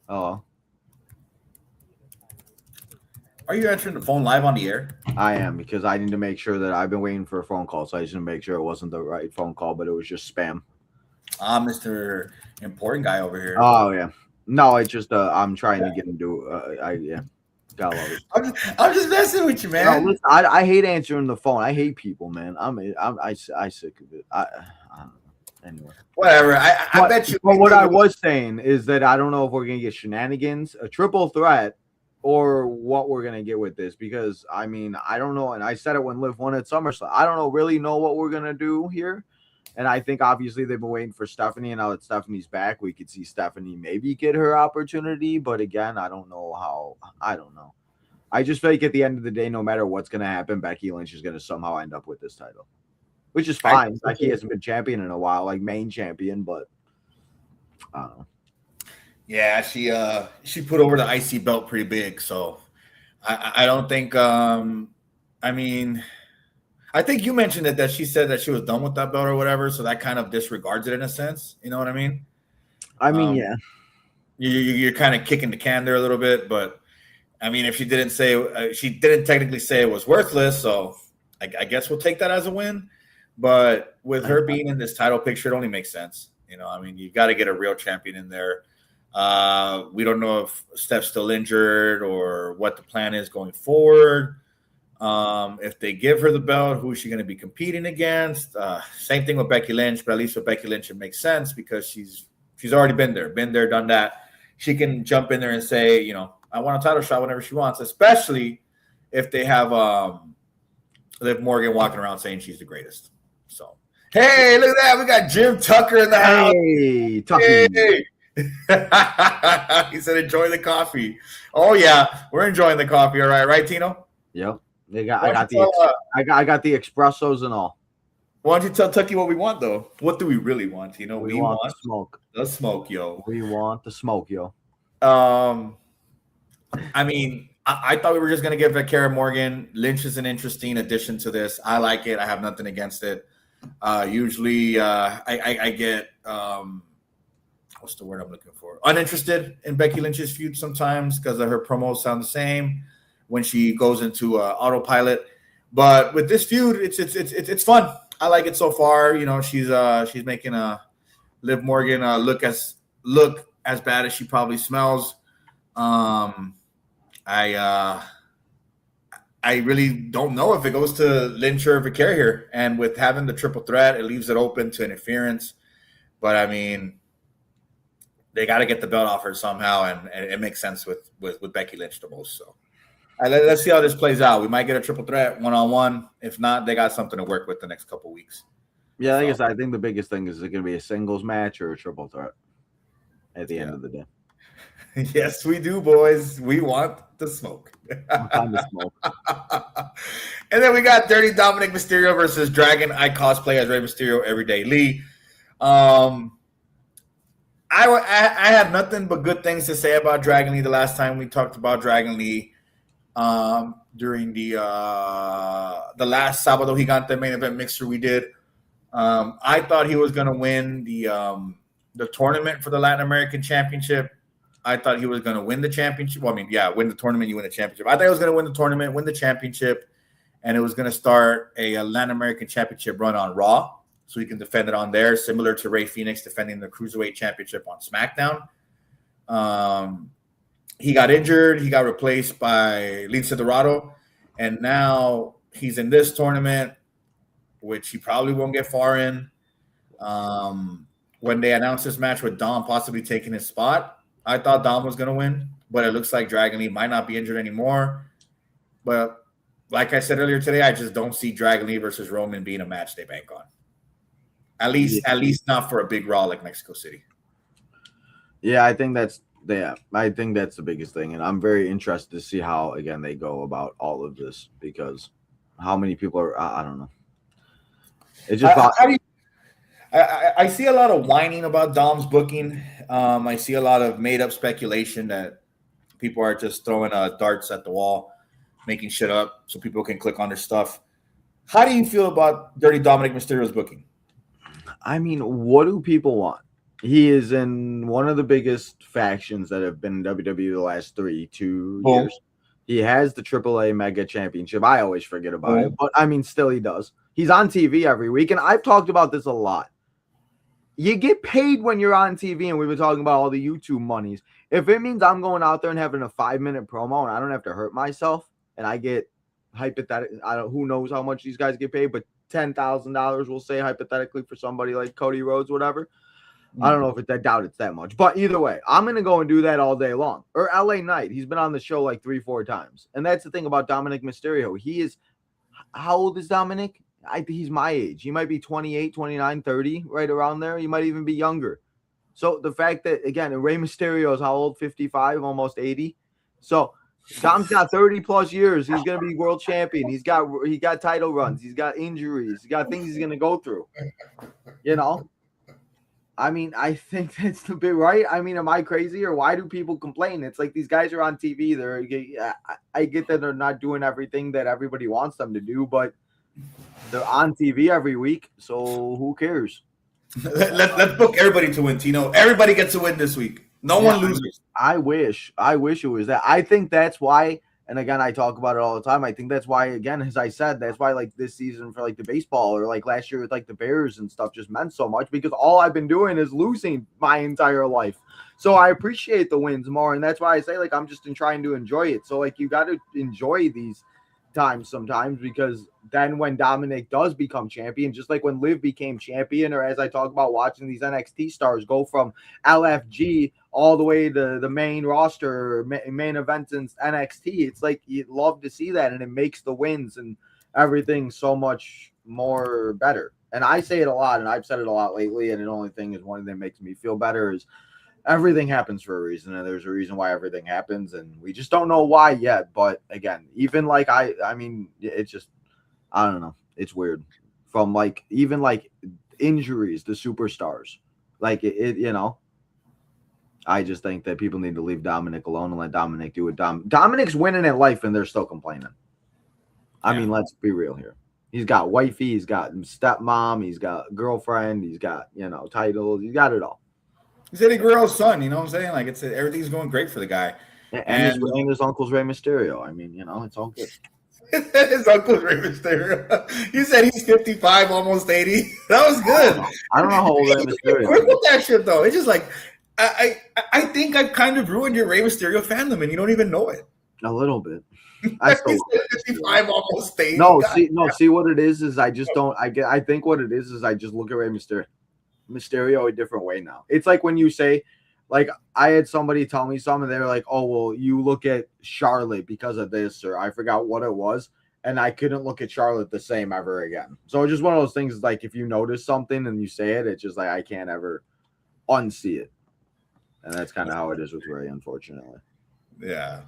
on. Oh, Are you answering the phone live on the air? I am, because I need to make sure that I've been waiting for a phone call, so I just need to make sure it wasn't the right phone call, but it was just spam. Mr. Important guy over here. Oh yeah. No, it's just I'm trying to get him to yeah. Gotta love it. I'm just messing with you, man. No, listen, I hate answering the phone. I hate people, man. I sick of it. I don't know. Anyway. Whatever. I bet you. But what I was saying is that I don't know if we're gonna get shenanigans, a triple threat, or what we're gonna get with this, because I mean I don't know, and I said it when Liv won at SummerSlam. I don't really know what we're gonna do here. And I think obviously they've been waiting for Stephanie, and now that Stephanie's back, we could see Stephanie maybe get her opportunity. But again, I don't know how. I don't know. I just feel like at the end of the day, no matter what's going to happen, Becky Lynch is going to somehow end up with this title, which is fine. Becky hasn't been champion in a while, like main champion, but I don't know. Yeah, she put over the IC belt pretty big, so I don't think. I mean. I think you mentioned it, that she said that she was done with that belt or whatever, so that kind of disregards it in a sense. You know what I mean? Yeah. You're kind of kicking the can there a little bit, but I mean, if she didn't say she didn't technically say it was worthless, so I guess we'll take that as a win. But with her being in this title picture, it only makes sense. You know, I mean, you got to get a real champion in there. We don't know if Steph's still injured or what the plan is going forward. If they give her the belt, who is she going to be competing against? Same thing with Becky Lynch, but at least with Becky Lynch, it makes sense because she's already been there, done that. She can jump in there and say, you know, I want a title shot whenever she wants, especially if they have Liv Morgan walking around saying she's the greatest. So, hey, look at that. We got Jim Tucker in the house. Hey, Tucker. Hey. He said, enjoy the coffee. Oh, yeah, we're enjoying the coffee. All right. Right, Tino? Yep. I got the espressos and all. Why don't you tell Tucky what we want, though? What do we really want? You know, we want the smoke. The smoke, yo. We want the smoke, yo. I mean, I thought we were just gonna give Kara Morgan. Lynch is an interesting addition to this. I like it. I have nothing against it. Usually, I get what's the word I'm looking for? Uninterested in Becky Lynch's feud sometimes because her promos sound the same when she goes into autopilot. But with this feud, it's fun. I like it so far. You know, she's making Liv Morgan look as bad as she probably smells. I really don't know if it goes to Lynch or Vicare here. And with having the triple threat, it leaves it open to interference. But I mean, they got to get the belt off her somehow, and it makes sense with Becky Lynch the most. So let's see how this plays out. We might get a triple threat one-on-one. If not, they got something to work with the next couple weeks. Yeah, I guess I think the biggest thing is it going to be a singles match or a triple threat at the end of the day. Yes, we do, boys. We want the smoke. The smoke. And then we got Dirty Dominic Mysterio versus Dragon. I cosplay as Rey Mysterio Everyday Lee. I have nothing but good things to say about Dragon Lee. The last time we talked about Dragon Lee during the last Sábado Gigante main event mixer we did. I thought he was going to win the tournament for the Latin American Championship. I thought he was going to win the championship. Well, I mean, yeah, win the tournament, you win the championship. I thought he was going to win the tournament, win the championship, and it was going to start a Latin American Championship run on Raw, so he can defend it on there, similar to Rey Fénix defending the Cruiserweight Championship on SmackDown. He got injured. He got replaced by Lince Dorado, and now he's in this tournament, which he probably won't get far in. When they announced this match with Dom possibly taking his spot, I thought Dom was going to win, but it looks like Dragon Lee might not be injured anymore. But like I said earlier today, I just don't see Dragon Lee versus Roman being a match they bank on. At least not for a big Raw like Mexico City. Yeah, I think that's the biggest thing, and I'm very interested to see how again they go about all of this, because how many people are I don't know. It just I see a lot of whining about Dom's booking. I see a lot of made up speculation that people are just throwing darts at the wall, making shit up so people can click on their stuff. How do you feel about Dirty Dominic Mysterio's booking? I mean, what do people want? He is in one of the biggest factions that have been in WWE the last 2 years. He has the AAA Mega Championship. I always forget about it, but I mean, still he does. He's on TV every week, and I've talked about this a lot. You get paid when you're on TV, and we've been talking about all the YouTube monies. If it means I'm going out there and having a 5-minute promo and I don't have to hurt myself, and I get hypothetically, who knows how much these guys get paid, but $10,000, we'll say hypothetically for somebody like Cody Rhodes, whatever. I don't know if I doubt it's that much, but either way, I'm going to go and do that all day long. Or LA Knight. He's been on the show like 3-4 times. And that's the thing about Dominic Mysterio. He is, how old is Dominic? I think he's my age. He might be 28, 29, 30, right around there. He might even be younger. So the fact that, again, Rey Mysterio is how old? 55, almost 80. So Dom's got 30 plus years. He's going to be world champion. He got title runs. He's got injuries. He's got things he's going to go through. You know? I mean, I think that's the bit, right? I mean, am I crazy, or why do people complain? It's like these guys are on TV. I get that they're not doing everything that everybody wants them to do, but they're on TV every week, so who cares? Let's book everybody to win, Tino. Everybody gets a win this week. No one loses. I wish it was that. I think that's why. And again, I talk about it all the time. I think that's why, again, as I said, that's why like this season for like the baseball or like last year with like the Bears and stuff just meant so much, because all I've been doing is losing my entire life. So I appreciate the wins more. And that's why I say like I'm just trying to enjoy it. So like you got to enjoy these times sometimes, because then when Dominic does become champion, just like when Liv became champion, or as I talk about watching these NXT stars go from LFG all the way to the main roster, main events in NXT, it's like you'd love to see that, and it makes the wins and everything so much more better. And I say it a lot, and I've said it a lot lately, and the only thing is one thing that makes me feel better is everything happens for a reason, and there's a reason why everything happens, and we just don't know why yet. But again, even like I mean, it's just, I don't know, it's weird. From like even like injuries to superstars, like it you know, I just think that people need to leave Dominic alone and let Dominic do it. Dominic's winning at life, and they're still complaining. I mean, let's be real here. He's got wifey, he's got stepmom, he's got girlfriend, he's got, you know, titles, he's got it all. He's Eddie Guerrero's son, you know what I'm saying? Like everything's going great for the guy. And his uncle's Rey Mysterio. I mean, you know, it's all good. His uncle's Rey Mysterio. You said he's 55, almost 80. That was good. I don't know how old Rey Mysterio is. Quick with that shit though. It's just like I think I've kind of ruined your Rey Mysterio fandom, and you don't even know it. A little bit. I still 55, almost 80. See what it is I just don't. I think what it is I just look at Rey Mysterio a different way now. It's like when you say, like, I had somebody tell me something, they were like, oh, well, you look at Charlotte because of this, or I forgot what it was, and I couldn't look at Charlotte the same ever again. So it's just one of those things, like, if you notice something and you say it, it's just like I can't ever unsee it. And that's kind of how it is with Rey, unfortunately. Yeah.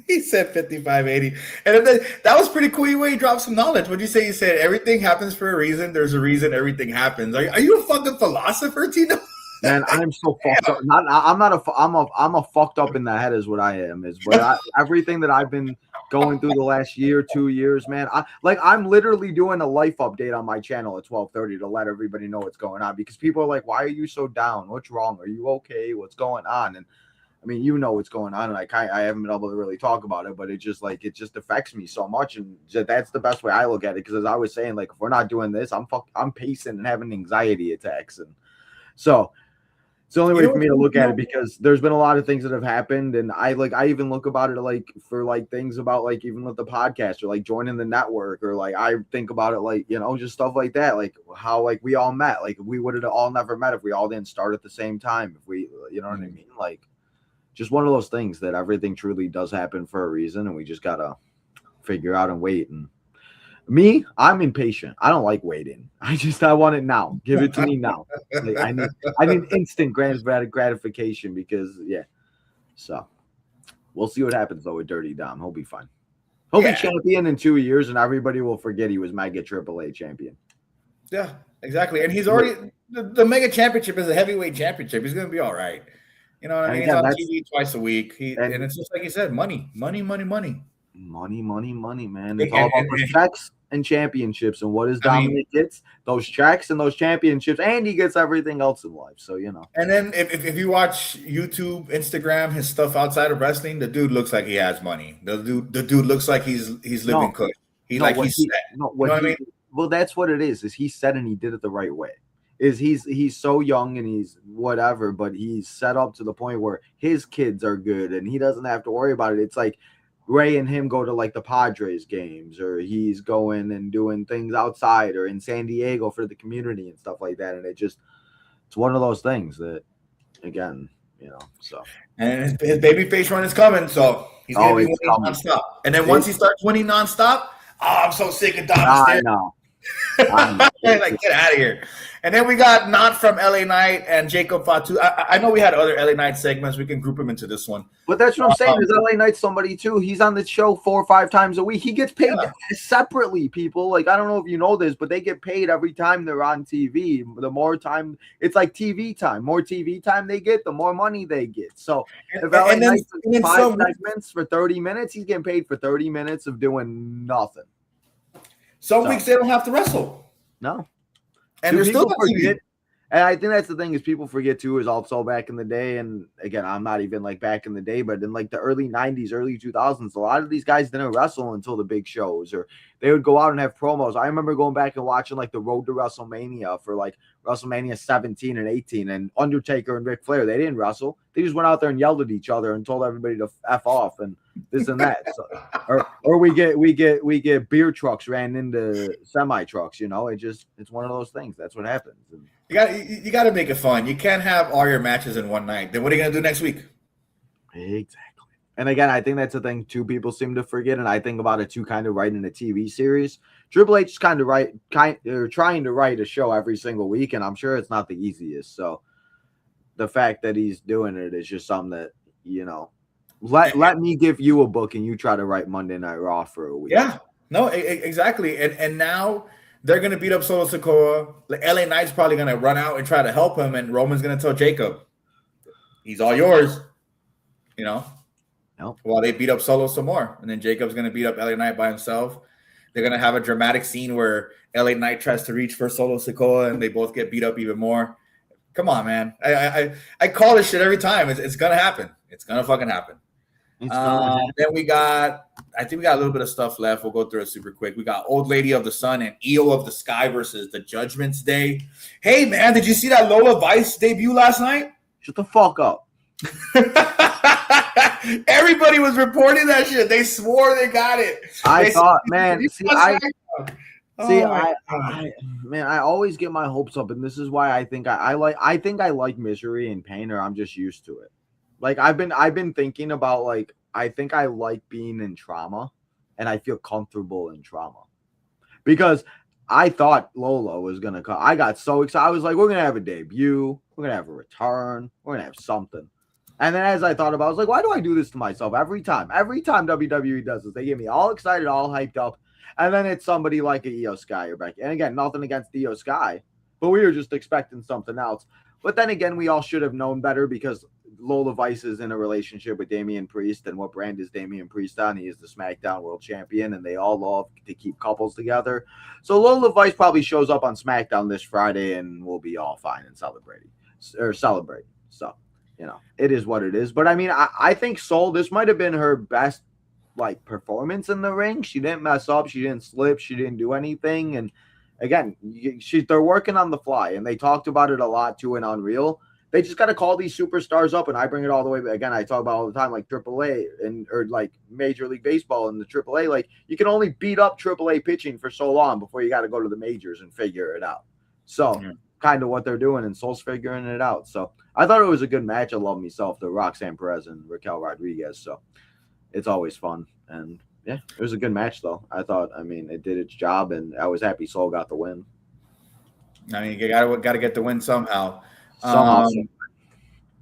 He said 55, 80. And then, that was pretty cool. He dropped some knowledge. What'd you say? He said everything happens for a reason. There's a reason everything happens. Are you a fucking philosopher, Tino? Man, I'm so fucked up. I'm a fucked up in the head is what I am. Everything that I've been going through the last year, 2 years, man. I'm literally doing a life update on my channel at 12:30 to let everybody know what's going on, because people are like, "Why are you so down? What's wrong? Are you okay? What's going on?" And I mean, you know what's going on, and I haven't been able to really talk about it, but it just affects me so much, and that's the best way I look at it. Because as I was saying, like, if we're not doing this, I'm pacing and having anxiety attacks, and so. It's the only way for me to look at it, because there's been a lot of things that have happened, and I even look about it like for like things about like even with the podcast or like joining the network, or like I think about it like, you know, just stuff like that, like how like we all met, like we would have all never met if we all didn't start at the same time, if we, you know what I mean, like just one of those things that everything truly does happen for a reason, and we just gotta figure out and wait. And me, I'm impatient. I don't like waiting. I want it now. Give it to me now. Like, I need instant gratification, because So we'll see what happens though with Dirty Dom. He'll be fine. He'll be champion in 2 years, and everybody will forget he was Mega AAA champion. Yeah. Exactly. And he's already the mega championship is a heavyweight championship. He's gonna be all right. You know what I And mean? He's again, on that's TV twice a week. And and it's just like you said, money. money, man. It's all And, about those checks and championships. And what does Dominic gets? Those checks and those championships, and he gets everything else in life. So and then if you watch YouTube, Instagram, his stuff outside of wrestling, the dude looks like he has money. The dude looks like he's living no, cush. He's set. no, You know what what I he mean? well, that's what it is he said and he did it the right way. Is he's so young and he's whatever, but he's set up to the point where his kids are good and he doesn't have to worry about it. It's like Ray and him go to like the Padres games, or he's going and doing things outside or in San Diego for the community and stuff like that. And it's one of those things that, again, so. And his baby face run is coming, so he's gonna be winning nonstop. And then once he starts winning nonstop, I'm so sick of Dominic. I know. Like, get out of here. And then we got Not from LA Knight and Jacob Fatu. I know we had other LA Knight segments. We can group them into this one. But that's what I'm saying. Is LA Knight somebody too? He's on the show 4 or 5 times a week. He gets paid separately, people. Like, I don't know if you know this, but they get paid every time they're on TV. The more time, it's like TV time. More TV time they get, the more money they get. So if LA Knight's 5 segments for 30 minutes, he's getting paid for 30 minutes of doing nothing. Some weeks they don't have to wrestle. No. And they're still forget. And I think that's the thing is people forget too, is also back in the day. And again, I'm not even like back in the day, but in like the early 90s, early 2000s, a lot of these guys didn't wrestle until the big shows, or they would go out and have promos. I remember going back and watching like the Road to WrestleMania for like WrestleMania 17 and 18, and Undertaker and Ric Flair. They didn't wrestle. They just went out there and yelled at each other and told everybody to F off and this and that. So, or we get beer trucks ran into semi trucks. It's one of those things. That's what happens. And you got to make it fun. You can't have all your matches in one night. Then what are you gonna do next week? Exactly. And again, I think that's the thing too. People seem to forget, and I think about it too. Kind of writing a TV series. Triple H is trying to write a show every single week, and I'm sure it's not the easiest. So the fact that he's doing it is just something that let me give you a book and you try to write Monday Night Raw for a week. Yeah, no, exactly. And now they're gonna beat up Solo Sikoa. Like LA Knight's probably gonna run out and try to help him, and Roman's gonna tell Jacob, "He's all yours." Nope. While they beat up Solo some more, and then Jacob's gonna beat up LA Knight by himself. They're gonna have a dramatic scene where LA Knight tries to reach for Solo Sikoa, and they both get beat up even more. Come on, man! I call this shit every time. It's gonna happen. It's gonna fucking happen. Then we got a little bit of stuff left. We'll go through it super quick. We got Old Lady of the Sun and Io of the Sky versus the Judgment's Day. Hey, man, did you see that Lola Vice debut last night? Shut the fuck up. Everybody was reporting that shit. They swore they got it. I always get my hopes up, and this is why I think I like misery and pain, or I'm just used to it. Like I've been thinking about, like, I think I like being in trauma, and I feel comfortable in trauma, because I thought Lola was gonna come. I got so excited. I was like, we're gonna have a debut, we're gonna have a return, we're gonna have something. And then as I thought about it, I was like, why do I do this to myself every time? Every time WWE does this, they get me all excited, all hyped up, and then it's somebody like a Io Sky or Becky. And again, nothing against Io Sky, but we were just expecting something else. But then again, we all should have known better, because Lola Vice is in a relationship with Damian Priest. And what brand is Damian Priest on? He is the SmackDown World Champion, and they all love to keep couples together. So Lola Vice probably shows up on SmackDown this Friday, and we'll be all fine and celebrate. So, it is what it is. But I mean, I think this might have been her best like performance in the ring. She didn't mess up. She didn't slip. She didn't do anything. And again, they're working on the fly, and they talked about it a lot too in Unreal. They just got to call these superstars up, and I bring it all the way. Again, I talk about all the time, like AAA or like Major League Baseball and the AAA. Like, you can only beat up AAA pitching for so long before you got to go to the majors and figure it out. So kind of what they're doing, and Soul's figuring it out. So I thought it was a good match. I love myself, the Roxanne Perez and Raquel Rodriguez. So it's always fun. And yeah, it was a good match though. I thought, it did its job, and I was happy Soul got the win. I mean, you got to get the win somehow. Somehow.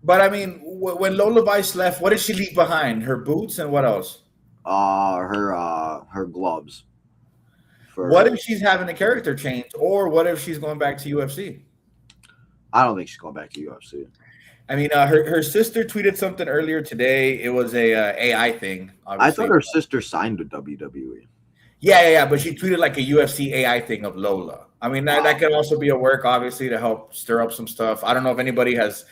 But I mean, when Lola Vice left, what did she leave behind? Her boots and what else? Her gloves. What if she's having a character change, or what if she's going back to UFC? I don't think she's going back to UFC. I mean, her sister tweeted something earlier today. It was a AI thing. Obviously. I thought her sister signed with WWE. Yeah. But she tweeted like a UFC AI thing of Lola. I mean, that could also be a work, obviously, to help stir up some stuff. I don't know if anybody has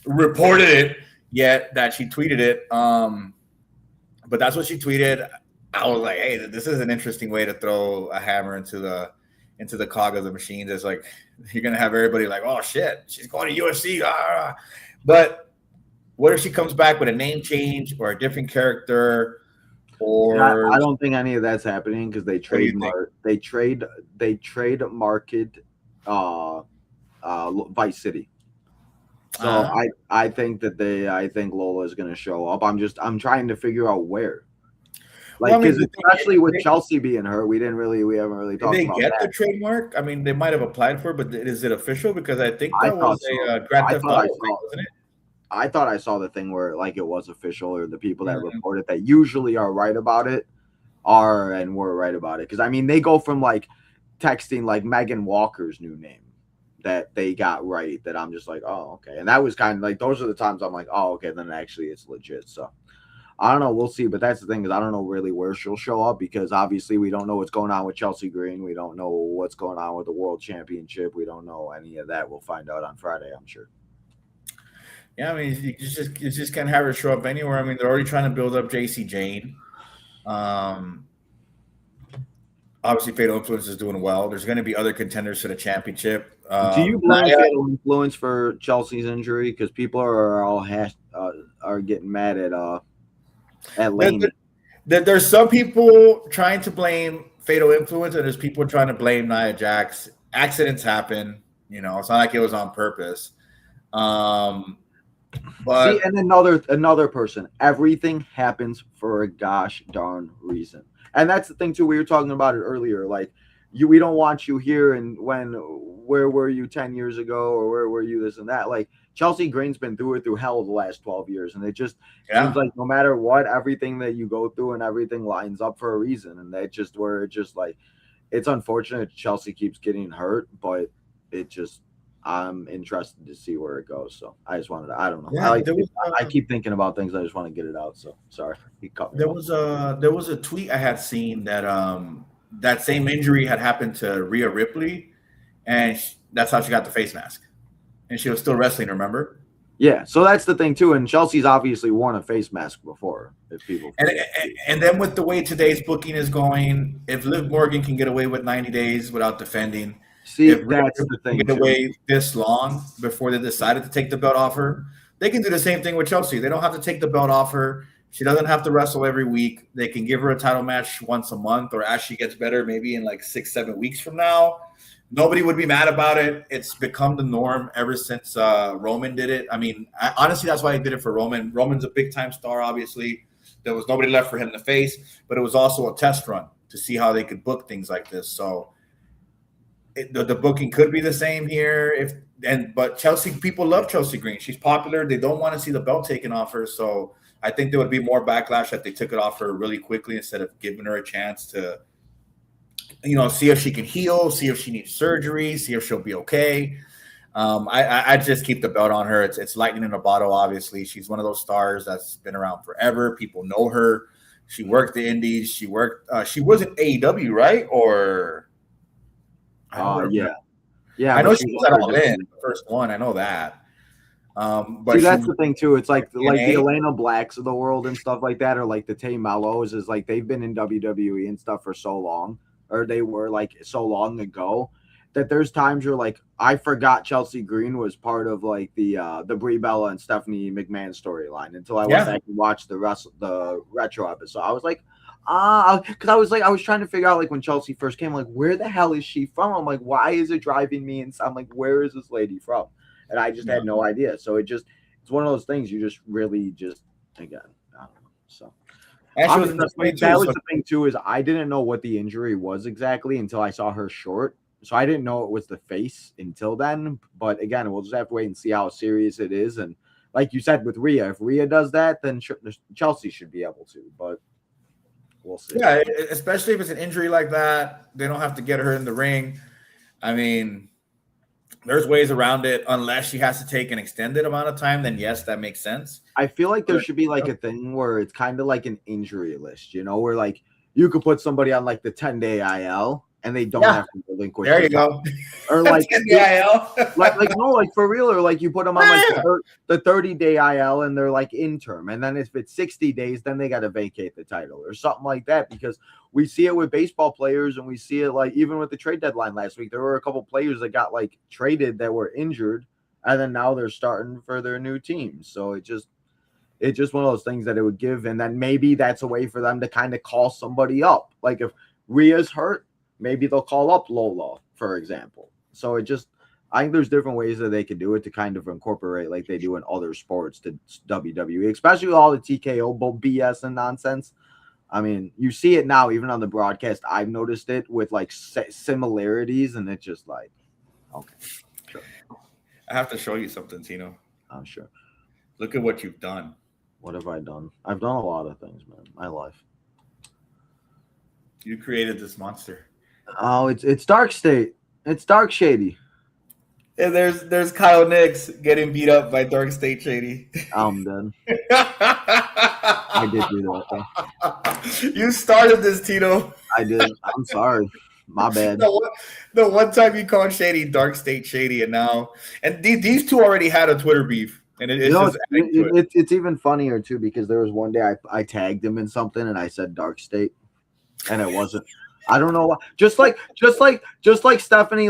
reported it yet that she tweeted it. But that's what she tweeted. I was like, hey, this is an interesting way to throw a hammer into the cog of the machine. It's like you're gonna have everybody like, oh shit, she's going to UFC. But what if she comes back with a name change or a different character? Or I don't think any of that's happening because they trademarked Vice City. So I think Lola is going to show up. I'm trying to figure out where. Like, because especially with Chelsea being hurt, we haven't really talked about that. Did they get the trademark? I mean, they might have applied for it, but is it official? Because I think that was a Grand Theft Auto thing, wasn't it? I thought I saw the thing where like it was official, or the people that report it that usually are right about it were right about it. Because I mean, they go from like texting like Megan Walker's new name that they got right, that I'm just like, oh, okay. And that was kind of like, those are the times I'm like, oh, okay, then actually it's legit. So I don't know, we'll see. But that's the thing, is I don't know really where she'll show up, because obviously we don't know what's going on with Chelsea Green. We don't know what's going on with the World Championship. We don't know any of that. We'll find out on Friday, I'm sure. Yeah, I mean, you just can't have her show up anywhere. I mean, they're already trying to build up JC Jane. Obviously, Fatal Influence is doing well. There's going to be other contenders for the championship. Do you blame Fatal Influence for Chelsea's injury? Because people are all are getting mad at Lane. There's some people trying to blame Fatal Influence, and there's people trying to blame Nia Jax. Accidents happen. You know, it's not like it was on purpose. But see, and another person, everything happens for a gosh darn reason. And that's the thing too, we were talking about it earlier, like we don't want you here, and where were you 10 years ago, or where were you this and that. Like Chelsea Green's been through hell the last 12 years, and it just seems like no matter what, everything that you go through and everything lines up for a reason. And that just where it just like, it's unfortunate Chelsea keeps getting hurt, but it just, I'm interested to see where it goes. So I just wanted to, I don't know. Yeah, I keep thinking about things. I just want to get it out. So sorry. There was a tweet I had seen that that same injury had happened to Rhea Ripley, and that's how she got the face mask, and she was still wrestling. Remember? Yeah. So that's the thing too. And Chelsea's obviously worn a face mask before. If people and then with the way today's booking is going, if Liv Morgan can get away with 90 days without defending. See, if that's the thing. Get away this long before they decided to take the belt off her. They can do the same thing with Chelsea. They don't have to take the belt off her. She doesn't have to wrestle every week. They can give her a title match once a month, or as she gets better, maybe in like 6-7 weeks from now. Nobody would be mad about it. It's become the norm ever since Roman did it. I mean, honestly, that's why they did it for Roman. Roman's a big-time star, obviously. There was nobody left for him to face, but it was also a test run to see how they could book things like this. So the booking could be the same here. But Chelsea, people love Chelsea Green. She's popular. They don't want to see the belt taken off her. So I think there would be more backlash if they took it off her really quickly instead of giving her a chance to, see if she can heal, see if she needs surgery, see if she'll be okay. I just keep the belt on her. It's lightning in a bottle. Obviously, she's one of those stars that's been around forever. People know her. She worked the Indies. She was in AEW, right? Or yeah. I know she was at All In, the first one. I know that. But see, that's the thing too. It's like the Elena Blacks of the world and stuff like that, or like the Tay Mellos, is like they've been in WWE and stuff for so long, or they were like so long ago, that there's times where like I forgot Chelsea Green was part of like the Brie Bella and Stephanie McMahon storyline until I went back and watched the retro episode. I was like, because I was trying to figure out, like, when Chelsea first came, like, where the hell is she from? I'm like, why is it driving me insane? I'm like, where is this lady from? And I just had no idea. So it's one of those things you just really again, I don't know. So that was the thing too, is I didn't know what the injury was exactly until I saw her short. So I didn't know it was the face until then. But again, we'll just have to wait and see how serious it is. And like you said with Rhea, if Rhea does that, then Chelsea should be able to. But we'll see. Yeah, especially if it's an injury like that, they don't have to get her in the ring. I mean, there's ways around it unless she has to take an extended amount of time. Then yes, that makes sense. I feel like there should be like a thing where it's kind of like an injury list, where like you could put somebody on like the 10-day IL and they don't have to relinquish. There you go. Or like 10-day IL. like for real, or like you put them on like the 30-day IL and they're like interim, and then if it's 60 days, then they got to vacate the title or something like that, because we see it with baseball players and we see it like even with the trade deadline last week, there were a couple players that got like traded that were injured, and then now they're starting for their new teams. So it's just one of those things that it would give, and then maybe that's a way for them to kind of call somebody up. Like if Rhea's hurt, maybe they'll call up Lola, for example. So I think there's different ways that they can do it to kind of incorporate like they do in other sports to WWE, especially with all the TKO BS and nonsense. I mean, you see it now, even on the broadcast. I've noticed it with like similarities, and it's just like, okay, sure. I have to show you something, Tino. I'm sure. Look at what you've done. What have I done? I've done a lot of things, man. My life. You created this monster. Oh, it's Dark State. It's Dark Shady. And there's Kyle Nix getting beat up by Dark State Shady. I'm dead. I did do that. You started this, Tito. I did. I'm sorry. My bad. The one time you called Shady Dark State Shady, and these two already had a Twitter beef, and it's even funnier too, because there was one day I tagged him in something and I said Dark State, and it wasn't. I don't know why. Just like Stephanie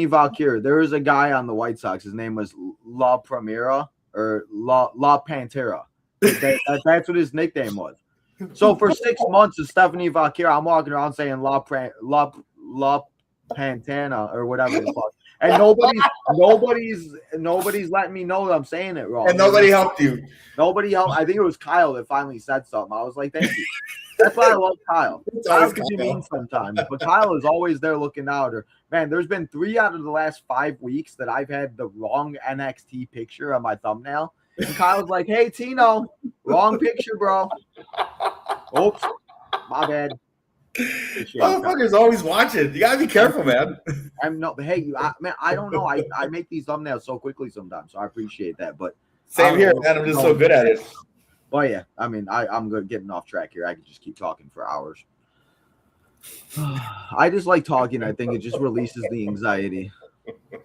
Valkyrie. There was a guy on the White Sox. His name was La Primera or La Pantera. That's what his nickname was. So for 6 months of Stephanie Valkyrie, I'm walking around saying La Pantana or whatever the fuck. And nobody's letting me know that I'm saying it wrong. And nobody helped you. Nobody helped. I think it was Kyle that finally said something. I was like, thank you. That's why I love Kyle. Kyle can be mean sometimes, but Kyle is always there looking out. Or man, there's been 3 out of the last 5 weeks that I've had the wrong NXT picture on my thumbnail. And Kyle's like, hey, Tino, wrong picture, bro. Oops, my bad. Motherfucker's always watching. You gotta be careful, man. I don't know. I make these thumbnails so quickly sometimes, so I appreciate that. But same here, man. I'm just so good at it. But yeah, I mean, I'm good getting off track here. I can just keep talking for hours. I just like talking. I think it just releases the anxiety.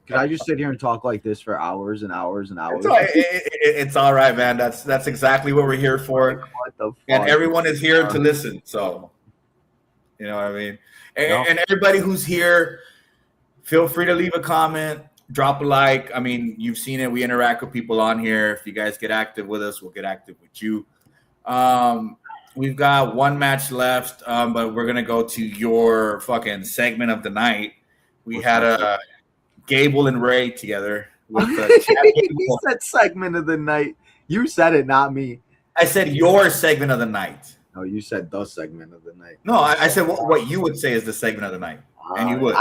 Can I just sit here and talk like this for hours and hours and hours? It's all right, man. That's exactly what we're here for. What the fuck? And everyone is here to listen. So, you know what I mean? And everybody who's here, feel free to leave a comment, drop a like. I mean, you've seen it. We interact with people on here. If you guys get active with us, we'll get active with you. We've got one match left, but we're going to go to your fucking segment of the night. We had a Gable and Ray together. With you said segment of the night. You said it, not me. I said your segment of the night. No, you said the segment of the night. No, I said what you would say is the segment of the night. And you would.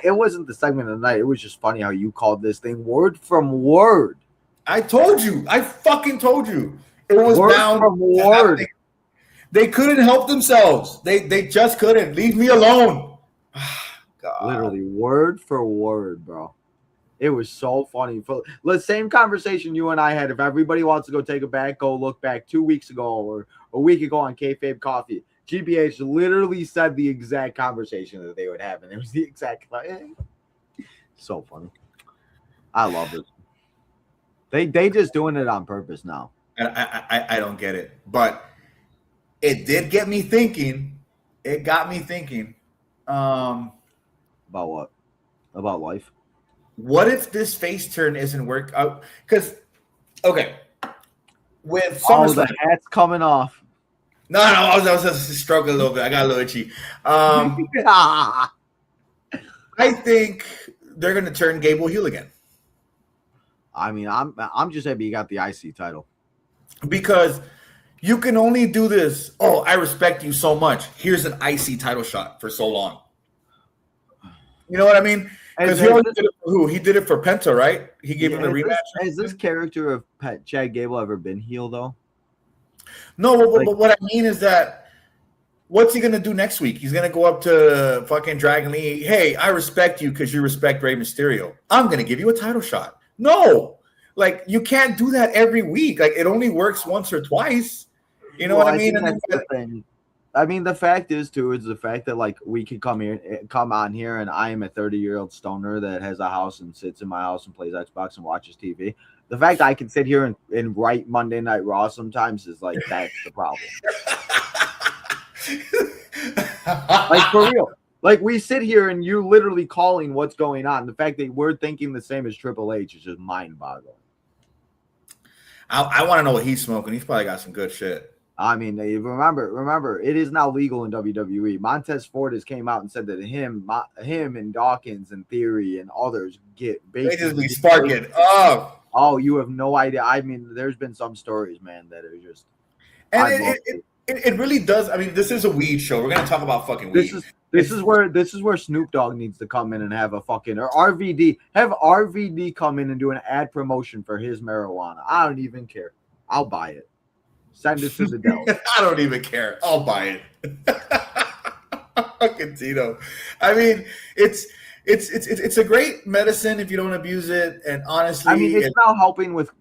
It wasn't the segment of the night. It was just funny how you called this thing word from word. I told you. I fucking told you. It was word bound from word. They couldn't help themselves. They just couldn't. Leave me alone. God. Literally word for word, bro. It was so funny. The same conversation you and I had. If everybody wants to go take a back, go look back 2 weeks ago or a week ago on Kayfabe Coffee. GBH literally said the exact conversation that they would have, and it was the exact. So funny. I love it. They just doing it on purpose now. And I don't get it, but it did get me thinking. It got me thinking. About what? About life. What if this face turn isn't work out? Because, okay, with SummerSlam, the hat's coming off. No, I was just struggling a little bit. I got a little itchy. I think they're going to turn Gable heel again. I mean, I'm just happy you got the IC title. Because you can only do this. Oh, I respect you so much. Here's an IC title shot for so long. You know what I mean? Because he already did it for who? He did it for Penta, right? He gave him the rematch. Has this character of Chad Gable ever been heel, though? No, but what I mean is that what's he gonna do next week? He's gonna go up to fucking Dragon Lee. Hey, I respect you because you respect Rey Mysterio. I'm gonna give you a title shot. No, like you can't do that every week. Like it only works once or twice. You know what I mean? Think that's the thing. I mean, the fact is the fact that like we could come on here, and I am a 30-year-old stoner that has a house and sits in my house and plays Xbox and watches TV. The fact I can sit here and write Monday Night Raw sometimes is like that's the problem. Like for real. Like we sit here and you literally calling what's going on. The fact that we're thinking the same as Triple H is just mind-boggling. I want to know what he's smoking. He's probably got some good shit. I mean, remember, it is now legal in WWE. Montez Ford has came out and said that him and Dawkins and Theory and others get basically sparking. Oh, you have no idea. I mean, there's been some stories, man, that are just. And it really does. I mean, this is a weed show. We're gonna talk about fucking weed. This is where Snoop Dogg needs to come in and have a fucking or RVD come in and do an ad promotion for his marijuana. I don't even care. I'll buy it. Send it to the devil. I don't even care. I'll buy it. Fucking Tito. I mean, it's a great medicine if you don't abuse it. And honestly, I mean, it's now helping with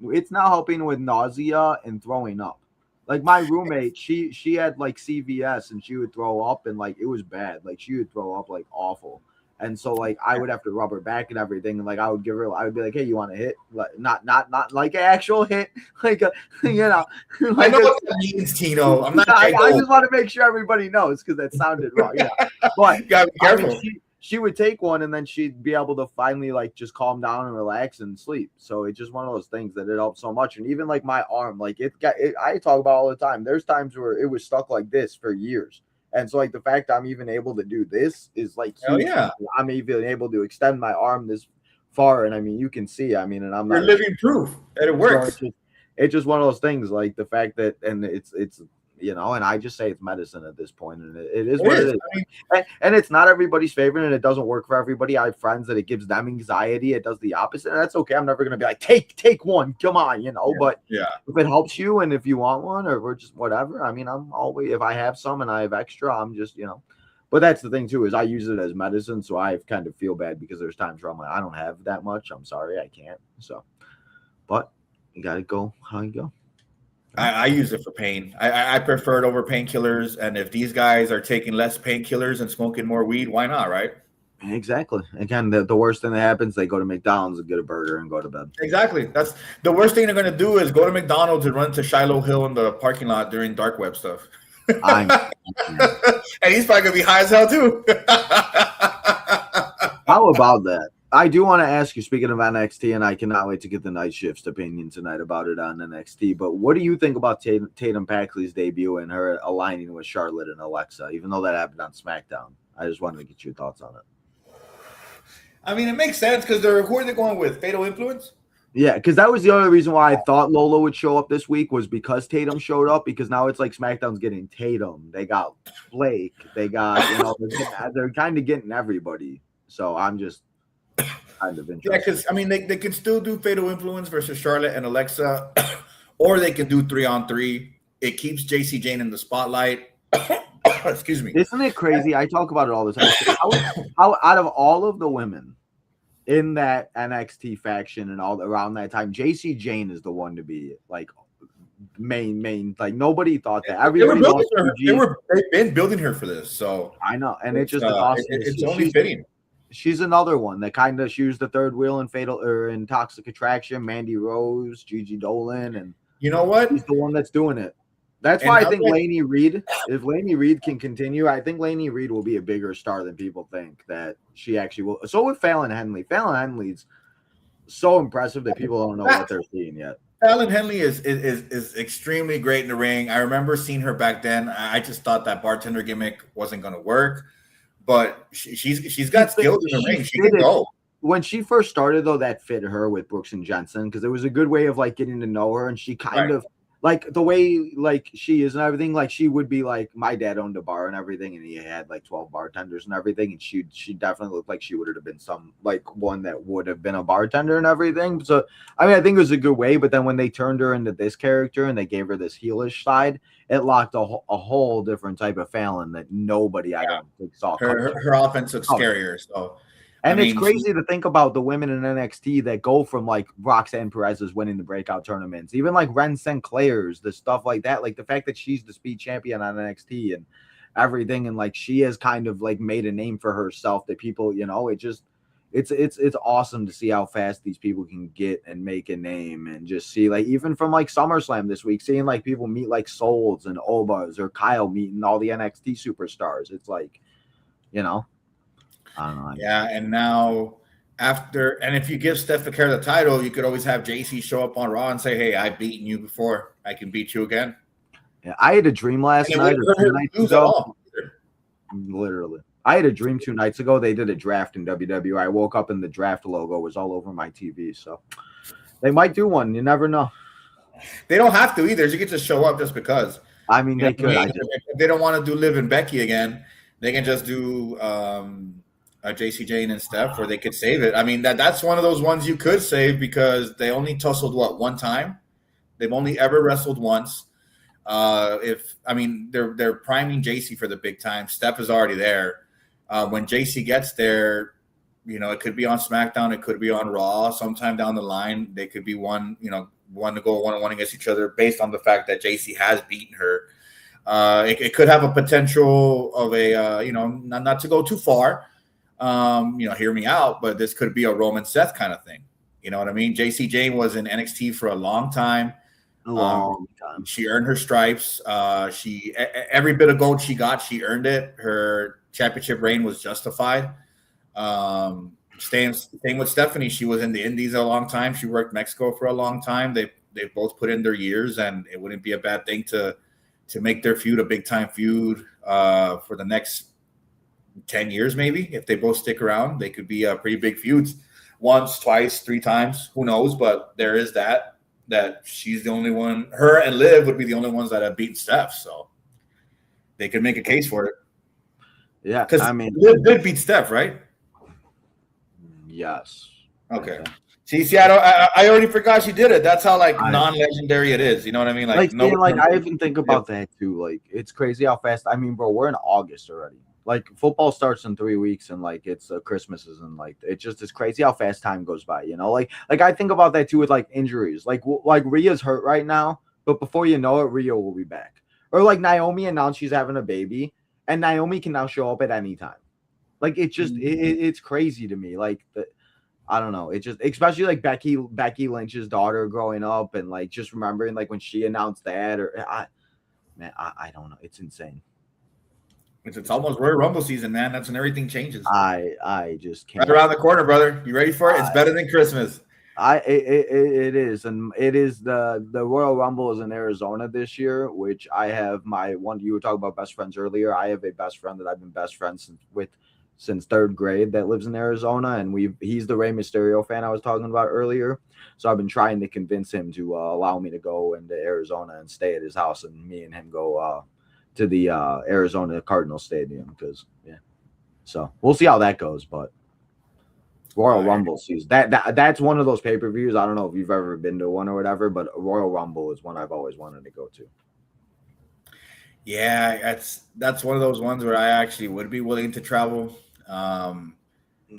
nausea and throwing up. Like my roommate, she had like CVS and she would throw up and like it was bad. Like she would throw up like awful. And so like I would have to rub her back and everything. And like I would be like, hey, you want a hit? Like not like an actual hit, like a like I know what that means, Tino. I'm not. I just want to make sure everybody knows because that sounded wrong. Yeah, but you gotta be careful. I mean, she would take one and then she'd be able to finally like just calm down and relax and sleep. So it's just one of those things that it helps so much. And even like my arm, like I talk about all the time. There's times where it was stuck like this for years. And so like the fact I'm even able to do this is like huge. Yeah. I'm even able to extend my arm this far. And I mean, you can see, I mean, and I'm You're not living proof that it works. So it's just one of those things like the fact that, and it's, you know, and I just say it's medicine at this point, and it is what it is. I mean, and it's not everybody's favorite, and it doesn't work for everybody. I have friends that it gives them anxiety. It does the opposite, and that's okay. I'm never gonna be like, take one, come on, you know. But if it helps you, and if you want one, or just whatever, I mean, I'm always, if I have some and I have extra, I'm just, you know. But that's the thing too, is I use it as medicine, so I kind of feel bad because there's times where I'm like, I don't have that much. I'm sorry, I can't. So, but you gotta go how you go. I use it for pain. I prefer it over painkillers. And if these guys are taking less painkillers and smoking more weed, why not, right? Exactly. Again, the worst thing that happens, they go to McDonald's and get a burger and go to bed. Exactly. That's the worst thing they're going to do is go to McDonald's and run to Shiloh Hill in the parking lot during dark web stuff. And he's probably going to be high as hell, too. How about that? I do want to ask you, speaking of NXT, and I cannot wait to get the night shift's opinion tonight about it on NXT, but what do you think about Tatum Paxley's debut and her aligning with Charlotte and Alexa, even though that happened on SmackDown? I just wanted to get your thoughts on it. I mean, it makes sense because who are they going with? Fatal Influence? Yeah, because that was the only reason why I thought Lola would show up this week was because Tatum showed up, because now it's like SmackDown's getting Tatum. They got Blake. They got, you know, they're kind of getting everybody. So I'm just kind of interested. Yeah, because I mean, they can still do Fatal Influence versus Charlotte and Alexa, or they can do 3-on-3. It keeps JC Jane in the spotlight. Excuse me. Isn't it crazy? I talk about it all the time. How out of all of the women in that NXT faction and all around that time, JC Jane is the one to be like main. Like nobody thought that. Everybody they've been building her for this. So I know, and it's just awesome. It's only fitting. She's another one that kind of, she was the third wheel in Fatal or in Toxic Attraction. Mandy Rose, Gigi Dolan, and you know what? She's the one that's doing it. That's why I think Lainey Reed, if Lainey Reed can continue, I think Lainey Reed will be a bigger star than people think that she actually will. So with Fallon Henley. Fallon Henley's so impressive that people don't know what they're seeing yet. Fallon Henley is extremely great in the ring. I remember seeing her back then. I just thought that bartender gimmick wasn't going to work. But she's got skills in the ring. She can go. When she first started, though, that fit her with Brooks and Jensen because it was a good way of like getting to know her. And she kind of, like the way like she is and everything, like she would be like my dad owned a bar and everything, and he had like 12 bartenders and everything, and she definitely looked like she would have been some like one that would have been a bartender and everything. So I mean, I think it was a good way, but then when they turned her into this character and they gave her this heelish side, it locked a whole different type of Fallon that nobody I don't think saw coming. Her offense looks scarier. So and it's crazy to think about the women in NXT that go from like Roxanne Perez's winning the breakout tournaments, even like Ren Sinclair's, the stuff like that, like the fact that she's the speed champion on NXT and everything, and like she has kind of like made a name for herself that people, you know, it just it's awesome to see how fast these people can get and make a name, and just see like even from like SummerSlam this week, seeing like people meet like Souls and Obas or Kyle meeting all the NXT superstars. It's like, you know. I don't know. Yeah, and now if you give Steph Curry the title, you could always have JC show up on Raw and say, "Hey, I've beaten you before. I can beat you again." Yeah, I had a dream last night or 2 nights ago. Literally, I had a dream 2 nights ago. They did a draft in WWE. I woke up and the draft logo was all over my TV. So they might do one. You never know. They don't have to either. You get to show up just because. I mean, they could. If they don't want to do Liv and Becky again, they can just do JC Jane and Steph, or they could save it. I mean, that's one of those ones you could save because they only tussled one time. They've only ever wrestled once. They're priming JC for the big time. Steph is already there. When JC gets there, you know, it could be on SmackDown, it could be on Raw. Sometime down the line, they could be one to go 1-on-1 against each other based on the fact that JC has beaten her. It could have a potential of a not to go too far. Hear me out, but this could be a Roman Seth kind of thing. You know what I mean? JC Jane was in NXT for a long time. She earned her stripes. She every bit of gold she got, she earned it. Her championship reign was justified. Same with Stephanie. She was in the Indies a long time. She worked Mexico for a long time. They both put in their years, and it wouldn't be a bad thing to make their feud a big time feud for the next 10 years, maybe. If they both stick around, they could be pretty big feuds. Once, twice, 3 times, who knows? But there is that she's the only one. Her and Liv would be the only ones that have beaten Steph, so they could make a case for it. Yeah, because I mean, Liv did beat Steph, right? Yes. Okay. See, I already forgot she did it. That's how non-legendary it is. You know what I mean? I even think about that too. Like, it's crazy how fast. I mean, bro, we're in August already. Like, football starts in 3 weeks, and like it's Christmases, and like it's crazy how fast time goes by. You know, like I think about that too with like injuries. Like Rhea's hurt right now, but before you know it, Rhea will be back. Or like Naomi announced she's having a baby, and Naomi can now show up at any time. Like, it's just it's crazy to me. Like, I don't know. It just, especially like Becky Lynch's daughter growing up, and like just remembering like when she announced that, I don't know. It's insane. It's almost Royal Rumble season, man. That's when everything changes. I just can't. Right around the corner, brother. You ready for it? It's better than Christmas. It is, and it is the Royal Rumble is in Arizona this year, which I have you were talking about best friends earlier. I have a best friend that I've been best friends since 3rd grade that lives in Arizona, and he's the Rey Mysterio fan I was talking about earlier. So I've been trying to convince him to allow me to go into Arizona and stay at his house, and me and him go to the Arizona Cardinal Stadium, because so we'll see how that goes. But Royal Rumble season, that's one of those pay-per-views. I don't know if you've ever been to one or whatever, but Royal Rumble is one I've always wanted to go to. Yeah, that's one of those ones where I actually would be willing to travel.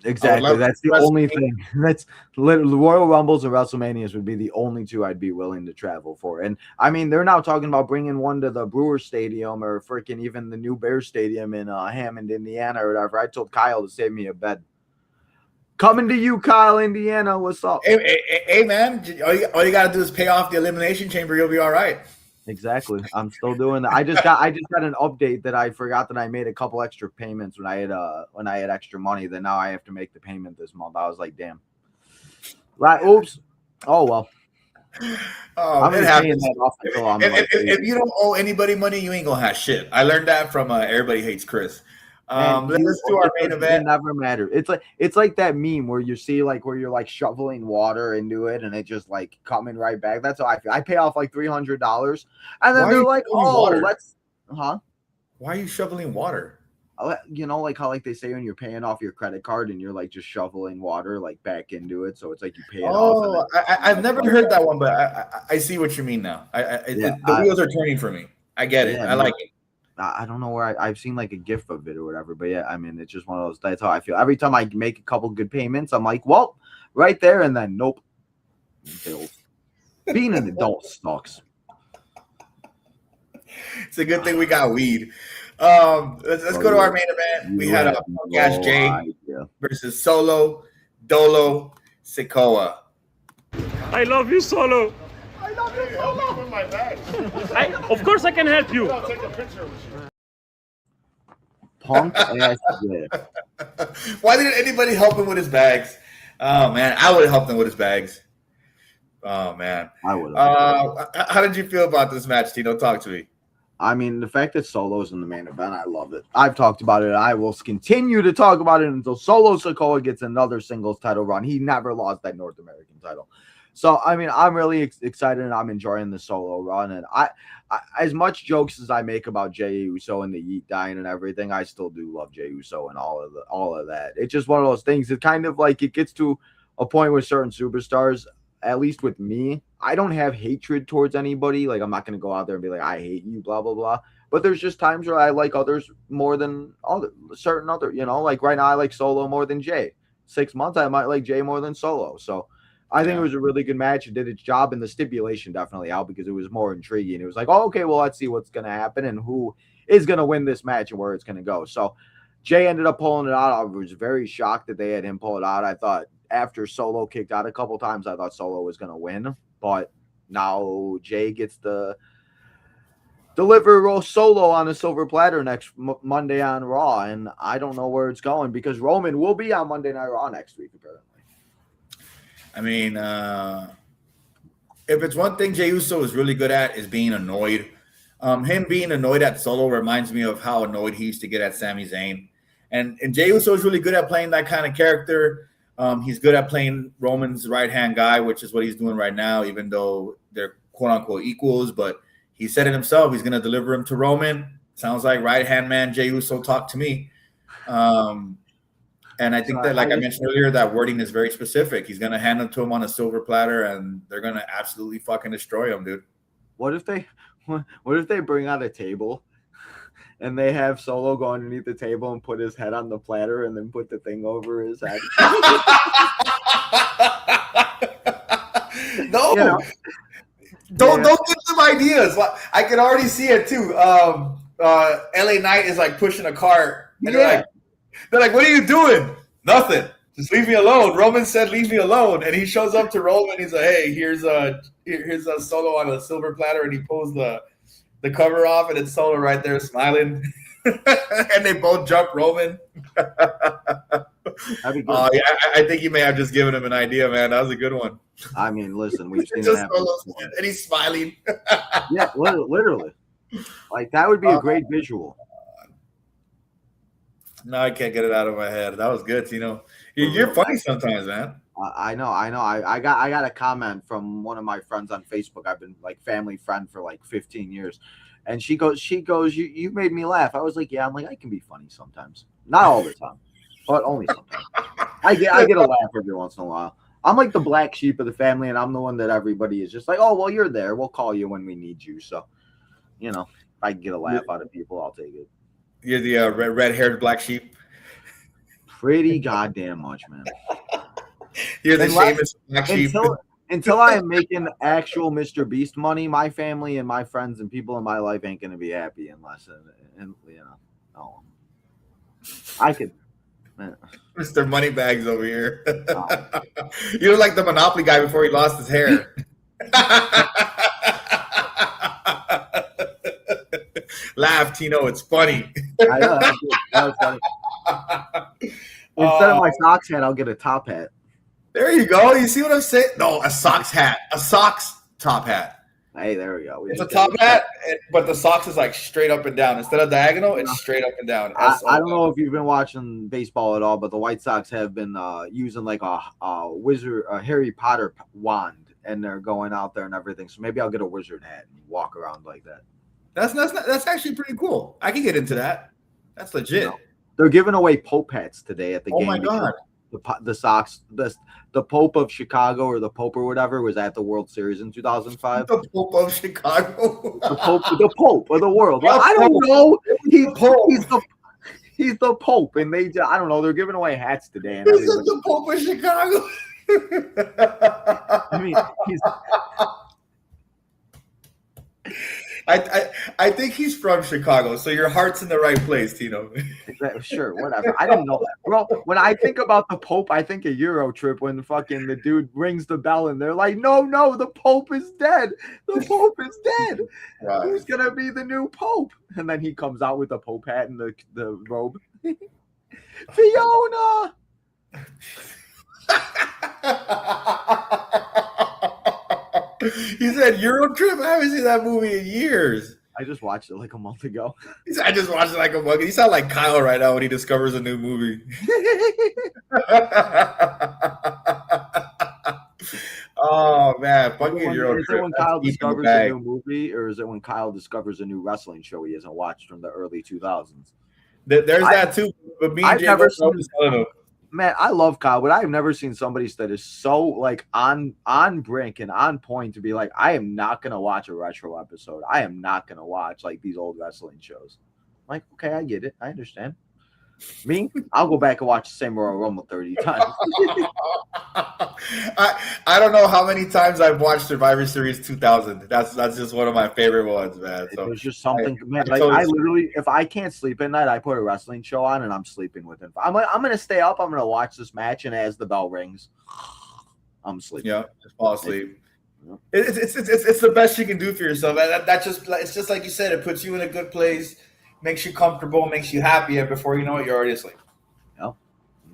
Exactly. That's the only thing. That's Royal Rumbles and WrestleManias would be the only 2 I'd be willing to travel for. And I mean, they're now talking about bringing one to the Brewers Stadium, or freaking even the new Bears Stadium in Hammond, Indiana, or whatever. I told Kyle to save me a bed. Coming to you, Kyle, Indiana. What's up? Hey man, all you got to do is pay off the Elimination Chamber. You'll be all right. Exactly. I'm still doing that. I just got an update that I forgot that I made a couple extra payments when I had extra money. That now I have to make the payment this month. I was like, damn. Right. Oops. Oh well. Oh, I'm it happens. that off until I'm if you don't owe anybody money, you ain't gonna have shit. I learned that from Everybody Hates Chris. Let's do our main It event. never matters. It's like that meme where you see like where you're like shoveling water into it and it just like coming right back. That's how I feel. I pay off like $300 and then Why are they're you like, shoveling oh, water? let's Why are you shoveling water? you know, like how like they say when you're paying off your credit card and you're like just shoveling water like back into it, so it's like you pay it off. Oh, I've never heard that one, but I see what you mean now. The wheels are turning for me. I get it. I like it. I don't know where I've seen like a gif of it or whatever, but yeah, I mean, it's just one of those. That's how I feel. Every time I make a couple good payments, I'm like, well, right there, and then nope. Bills. Being an adult sucks. It's a good thing we got weed. Let's go to our main event. We had a Gas Jay versus Solo Dolo Sikoa. I love you, Solo. I love you, Solo. In my bag. Of course I can help you. I'll take a picture with you. Punk ass Jay. Why didn't anybody help him with his bags? Oh man, I would have helped him with his bags. Oh man, I would have. How did you feel about this match, Tino? Talk to me. I mean, the fact that Solo's in the main event, I love it. I've talked about it. I will continue to talk about it until Solo Sikoa gets another singles title run. He never lost that North American title. So, I mean, I'm really excited and I'm enjoying the Solo run. And I as much jokes as I make about Jey Uso and the Yeet dying and everything, I still do love Jey Uso and all of that. It's just one of those things. It kind of like it gets to a point with certain superstars, at least with me, I don't have hatred towards anybody. Like, I'm not going to go out there and be like, I hate you, blah, blah, blah. But there's just times where I like others more than certain other, you know, like right now I like Solo more than Jay. 6 months, I might like Jay more than Solo. So I think it was a really good match. It did its job, and the stipulation definitely helped because it was more intriguing. It was like, oh, okay, well, let's see what's going to happen and who is going to win this match and where it's going to go. So Jay ended up pulling it out. I was very shocked that they had him pull it out. I thought after Solo kicked out a couple times, I thought Solo was going to win. But now Jay gets the deliver Solo on a silver platter next Monday on Raw. And I don't know where it's going because Roman will be on Monday Night Raw next week, apparently. I mean, if it's one thing Jey Uso is really good at is being annoyed. Him being annoyed at Solo reminds me of how annoyed he used to get at Sami Zayn. And Jey Uso is really good at playing that kind of character. He's good at playing Roman's right-hand guy, which is what he's doing right now, even though they're quote-unquote equals. But he said it himself. He's going to deliver him to Roman. Sounds like right-hand man Jey Uso talk to me. And I think that, like I mentioned earlier, that wording is very specific. He's going to hand it to him on a silver platter, and they're going to absolutely fucking destroy him, dude. What if they bring out a table and they have Solo go underneath the table and put his head on the platter and then put the thing over his head? No. You know? Don't give them ideas. I can already see it too. LA Knight is like pushing a cart. And they're like, what are you doing? Nothing. Just leave me alone. Roman said, leave me alone. And he shows up to Roman. He's like, hey, here's a Solo on a silver platter. And he pulls the cover off, and it's Solo right there smiling. And they both jump Roman. I think you may have just given him an idea, man. That was a good one. I mean, listen, we've seen just that. And he's smiling. Yeah, literally. Like, that would be a great visual. No, I can't get it out of my head. That was good, Tino. You're funny sometimes, man. I know. I got a comment from one of my friends on Facebook. I've been like family friend for like 15 years. And she goes, you made me laugh. I was like, yeah, I'm like, I can be funny sometimes. Not all the time, but only sometimes. I get a laugh every once in a while. I'm like the black sheep of the family, and I'm the one that everybody is just like, oh, well, you're there. We'll call you when we need you. So, you know, if I can get a laugh out of people, I'll take it. You're the red-haired black sheep? Pretty goddamn much, man. You're the Sheamus black sheep. Until I am making actual Mr. Beast money, my family and my friends and people in my life ain't going to be happy unless, I could. Man. Mr. Moneybags over here. You're like the Monopoly guy before he lost his hair. Laugh, Tino. It's funny. I know. That was funny. Instead of my socks hat, I'll get a top hat. There you go. You see what I'm saying? No, a socks hat. A socks top hat. Hey, there we go. It's a top hat, but the socks is like straight up and down. Instead of diagonal, it's straight up and down. I don't know if you've been watching baseball at all, but the White Sox have been using like a Harry Potter wand, and they're going out there and everything. So maybe I'll get a wizard hat and walk around like that. That's actually pretty cool. I can get into that. That's legit. You know, they're giving away Pope hats today at the game. Oh my god! The Sox, the Pope of Chicago or the Pope or whatever was at the World Series in 2005. The Pope of Chicago. the Pope of the world. Well, I don't know. He's the Pope, and I don't know. They're giving away hats today. And He's the Pope of Chicago. I mean, I think he's from Chicago, so your heart's in the right place, Tino. Sure, whatever. I didn't know that. Bro, when I think about the Pope, I think a Euro trip when fucking the dude rings the bell and they're like, no, the Pope is dead. The Pope is dead. Right. Who's going to be the new Pope? And then he comes out with the Pope hat and the robe. Fiona! He said Euro trip? I haven't seen that movie in years. I just watched it like a month ago. He said, I just watched it like a month. You sound like Kyle right now when he discovers a new movie. Oh man, fucking Euro Is trip. it when Kyle discovers a new movie, or is it when Kyle discovers a new wrestling show he hasn't watched from the early 2000s? There's that too. But me and I've Jay never both noticed none of them. Man, I love Kyle, but I've never seen somebody that is so like on brink and on point to be like, I am not gonna watch a retro episode. I am not gonna watch like these old wrestling shows. I'm like, okay, I get it. I understand. Me, I'll go back and watch the same Royal Rumble 30 times. I don't know how many times I've watched Survivor Series 2000. That's just one of my favorite ones, man. So there's just something, man. Like I literally, if I can't sleep at night, I put a wrestling show on and I'm sleeping within. I'm gonna stay up. I'm gonna watch this match, and as the bell rings, I'm sleeping. Yeah, just fall asleep. It's the best you can do for yourself. It's just like you said. It puts you in a good place, makes you comfortable, makes you happy, and before you know it, you're already asleep.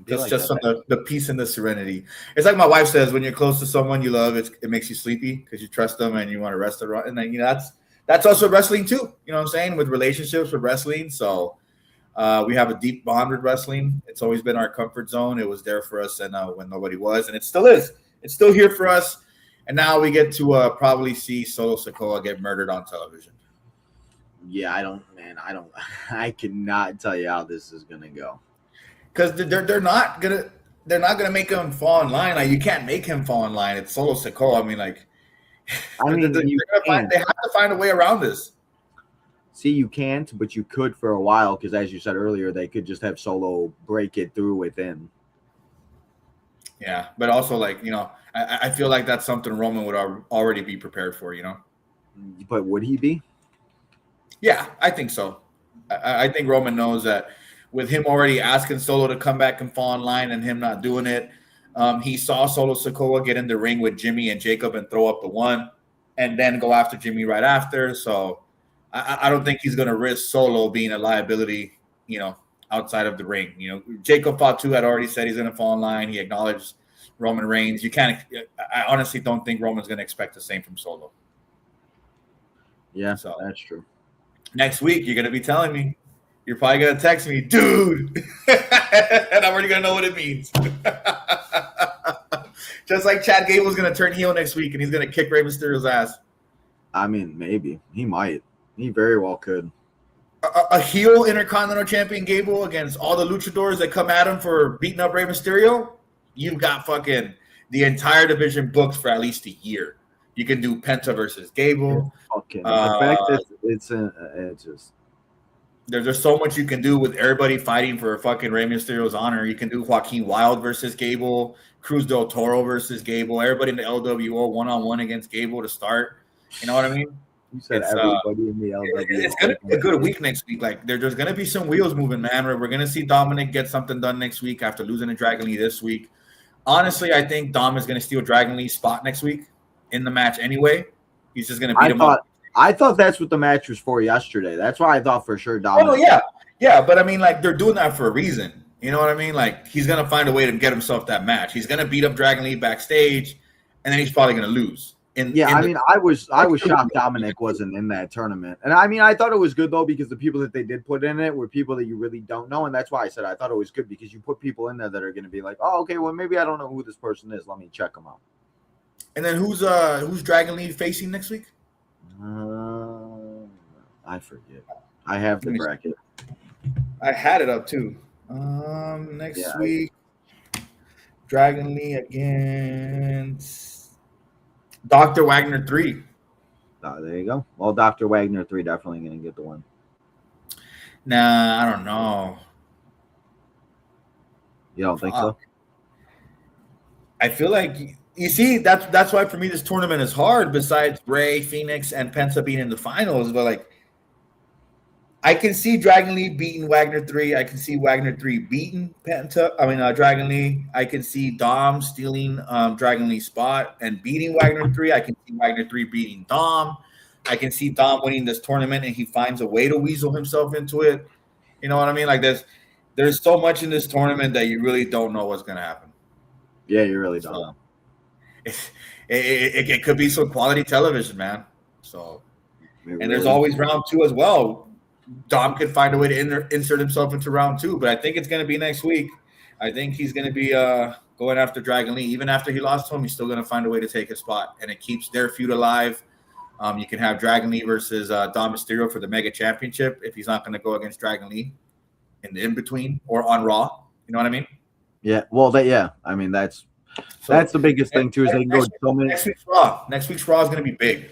Just from the peace and the serenity. It's like my wife says, when you're close to someone you love, it makes you sleepy because you trust them and you want to rest around. And then that's also wrestling too. You know what I'm saying? With relationships, with wrestling. So we have a deep bond with wrestling. It's always been our comfort zone. It was there for us, and when nobody was, and it still is. It's still here for us. And now we get to probably see Solo Sikoa get murdered on television. Yeah, I cannot tell you how this is gonna go. Because they're not gonna make him fall in line. Like, you can't make him fall in line. It's Solo Sikoa. I mean, they have to find a way around this. See, you can't, but you could for a while, because as you said earlier, they could just have Solo break it through within. Yeah, but also I feel like that's something Roman would already be prepared for. But would he be? Yeah, I think so. I think Roman knows that. With him already asking Solo to come back and fall in line and him not doing it, he saw Solo Sikoa get in the ring with Jimmy and Jacob and throw up the one and then go after Jimmy right after. So I don't think he's going to risk Solo being a liability, outside of the ring. Jacob Fatu had already said he's going to fall in line. He acknowledged Roman Reigns. I honestly don't think Roman's going to expect the same from Solo. Yeah, so that's true. Next week, you're going to be telling me. You're probably going to text me, dude, and I'm already going to know what it means. Just like Chad Gable's going to turn heel next week, and he's going to kick Rey Mysterio's ass. I mean, maybe. He might. He very well could. A heel Intercontinental Champion Gable against all the luchadors that come at him for beating up Rey Mysterio, you've got fucking the entire division booked for at least a year. You can do Penta versus Gable. The fact that it's just... There's so much you can do with everybody fighting for fucking Rey Mysterio's honor. You can do Joaquin Wilde versus Gable, Cruz del Toro versus Gable, everybody in the LWO one-on-one against Gable to start. You know what I mean? You said everybody in the LWO. It's going to be a good week next week. Like, there's going to be some wheels moving, man. We're going to see Dominic get something done next week after losing to Dragon Lee this week. Honestly, I think Dom is going to steal Dragon Lee's spot next week in the match anyway. He's just going to beat him up. I thought that's what the match was for yesterday. That's why I thought for sure Dominic. Oh, yeah. Yeah, but I mean, they're doing that for a reason. You know what I mean? He's going to find a way to get himself that match. He's going to beat up Dragon Lee backstage, and then he's probably going to lose. I mean, I was shocked Dominic wasn't in that tournament, and I mean, I thought it was good though because the people that they did put in it were people that you really don't know, and that's why I said I thought it was good because you put people in there that are going to be like, oh, okay, well maybe I don't know who this person is. Let me check them out. And then who's Dragon Lee facing next week? I forget. I have the bracket. I had it up too. Next week, Dragon Lee against Dr. Wagner 3. There you go. Well, Dr. Wagner 3 definitely going to get the one. Nah, I don't know. You don't think so? I feel like you see that's why for me this tournament is hard. Besides Ray, Phoenix, and Penta being in the finals, but like I can see Dragon Lee beating Wagner 3. I can see Wagner 3 beating Dragon Lee. I can see Dom stealing Dragon Lee's spot and beating Wagner 3. I can see Wagner 3 beating Dom. I can see Dom winning this tournament and he finds a way to weasel himself into it. You know what I mean? Like there's so much in this tournament that you really don't know what's going to happen. Yeah, you really don't know. It could be some quality television, man. So, and there's always round 2 as well. Dom could find a way to insert himself into round 2, but I think it's going to be next week. I think he's going to be going after Dragon Lee. Even after he lost to him, he's still going to find a way to take his spot, and it keeps their feud alive. You can have Dragon Lee versus Dom Mysterio for the Mega Championship if he's not going to go against Dragon Lee in the in-between or on Raw. You know what I mean? Yeah. Well, I mean, that's the biggest thing, too, is they can go so many. Next week's Raw. Next week's Raw is going to be big.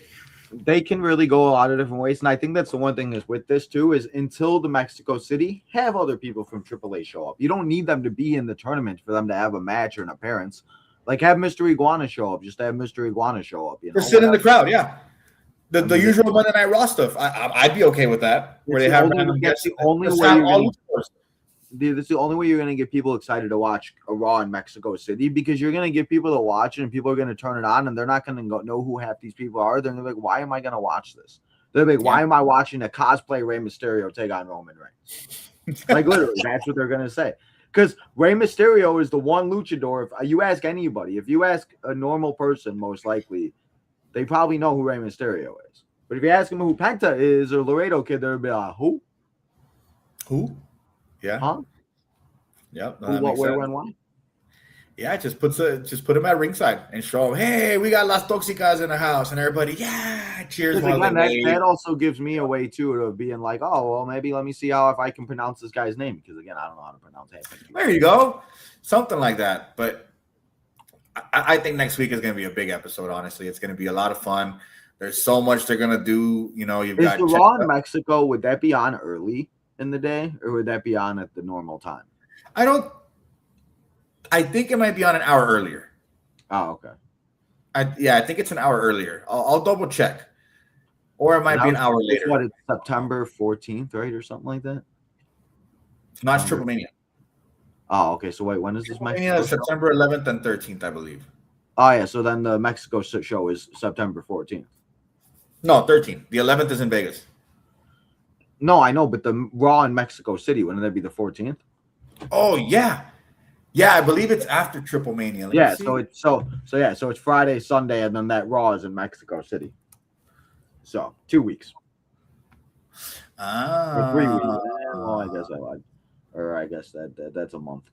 They can really go a lot of different ways. And I think that's the one thing is with this too, is until the Mexico City, have other people from AAA show up. You don't need them to be in the tournament for them to have a match or an appearance. Like have Mr. Iguana show up. Just have Mr. Iguana show up. You know? Just sit in the crowd, yeah. The usual Monday Night Raw stuff. I'd be okay with that. Where they have that's the only way that's the only way you're going to get people excited to watch a Raw in Mexico City, because you're going to get people to watch it and people are going to turn it on and they're not going to know who half these people are. They're going to be like, why am I going to watch this? They're like, why am I watching a cosplay Rey Mysterio take on Roman Reigns? Like literally, that's what they're going to say. Because Rey Mysterio is the one luchador. If you ask anybody, if you ask a normal person, most likely, they probably know who Rey Mysterio is. But if you ask them who Penta is or Laredo Kid, they'll be like, who? Who? Yeah. Huh? Yep. Who, what, where, when, why? Yeah, just put him at ringside and show him, hey, we got Las Toxicas in the house, and everybody, yeah, cheers. Again, that also gives me a way too to being like, oh, well, maybe let me see if I can pronounce this guy's name, because again, I don't know how to pronounce it. There you go, something like that. But I think next week is going to be a big episode. Honestly, it's going to be a lot of fun. There's so much they're going to do. You know, you've got the Raw in Mexico. Would that be on early in the day, or would that be on at the normal time? I think it might be on an hour earlier. Oh, okay. I think it's an hour earlier. I'll double check. Or it might be an hour later. What, it's September 14th, right? Or something like that? No, it's Triple Mania. Oh, okay. So wait, when is this Triple Mania is September 11th and 13th, I believe. Oh, yeah. So then the Mexico show is September 14th. No, 13th. The 11th is in Vegas. No, I know, but the Raw in Mexico City, wouldn't that be the 14th? Oh, yeah. Yeah, I believe it's after Triple Mania. So it's Friday, Sunday, and then that Raw is in Mexico City. So 2 weeks. Or 3 weeks. Well, I guess I lied. Or I guess that's a month.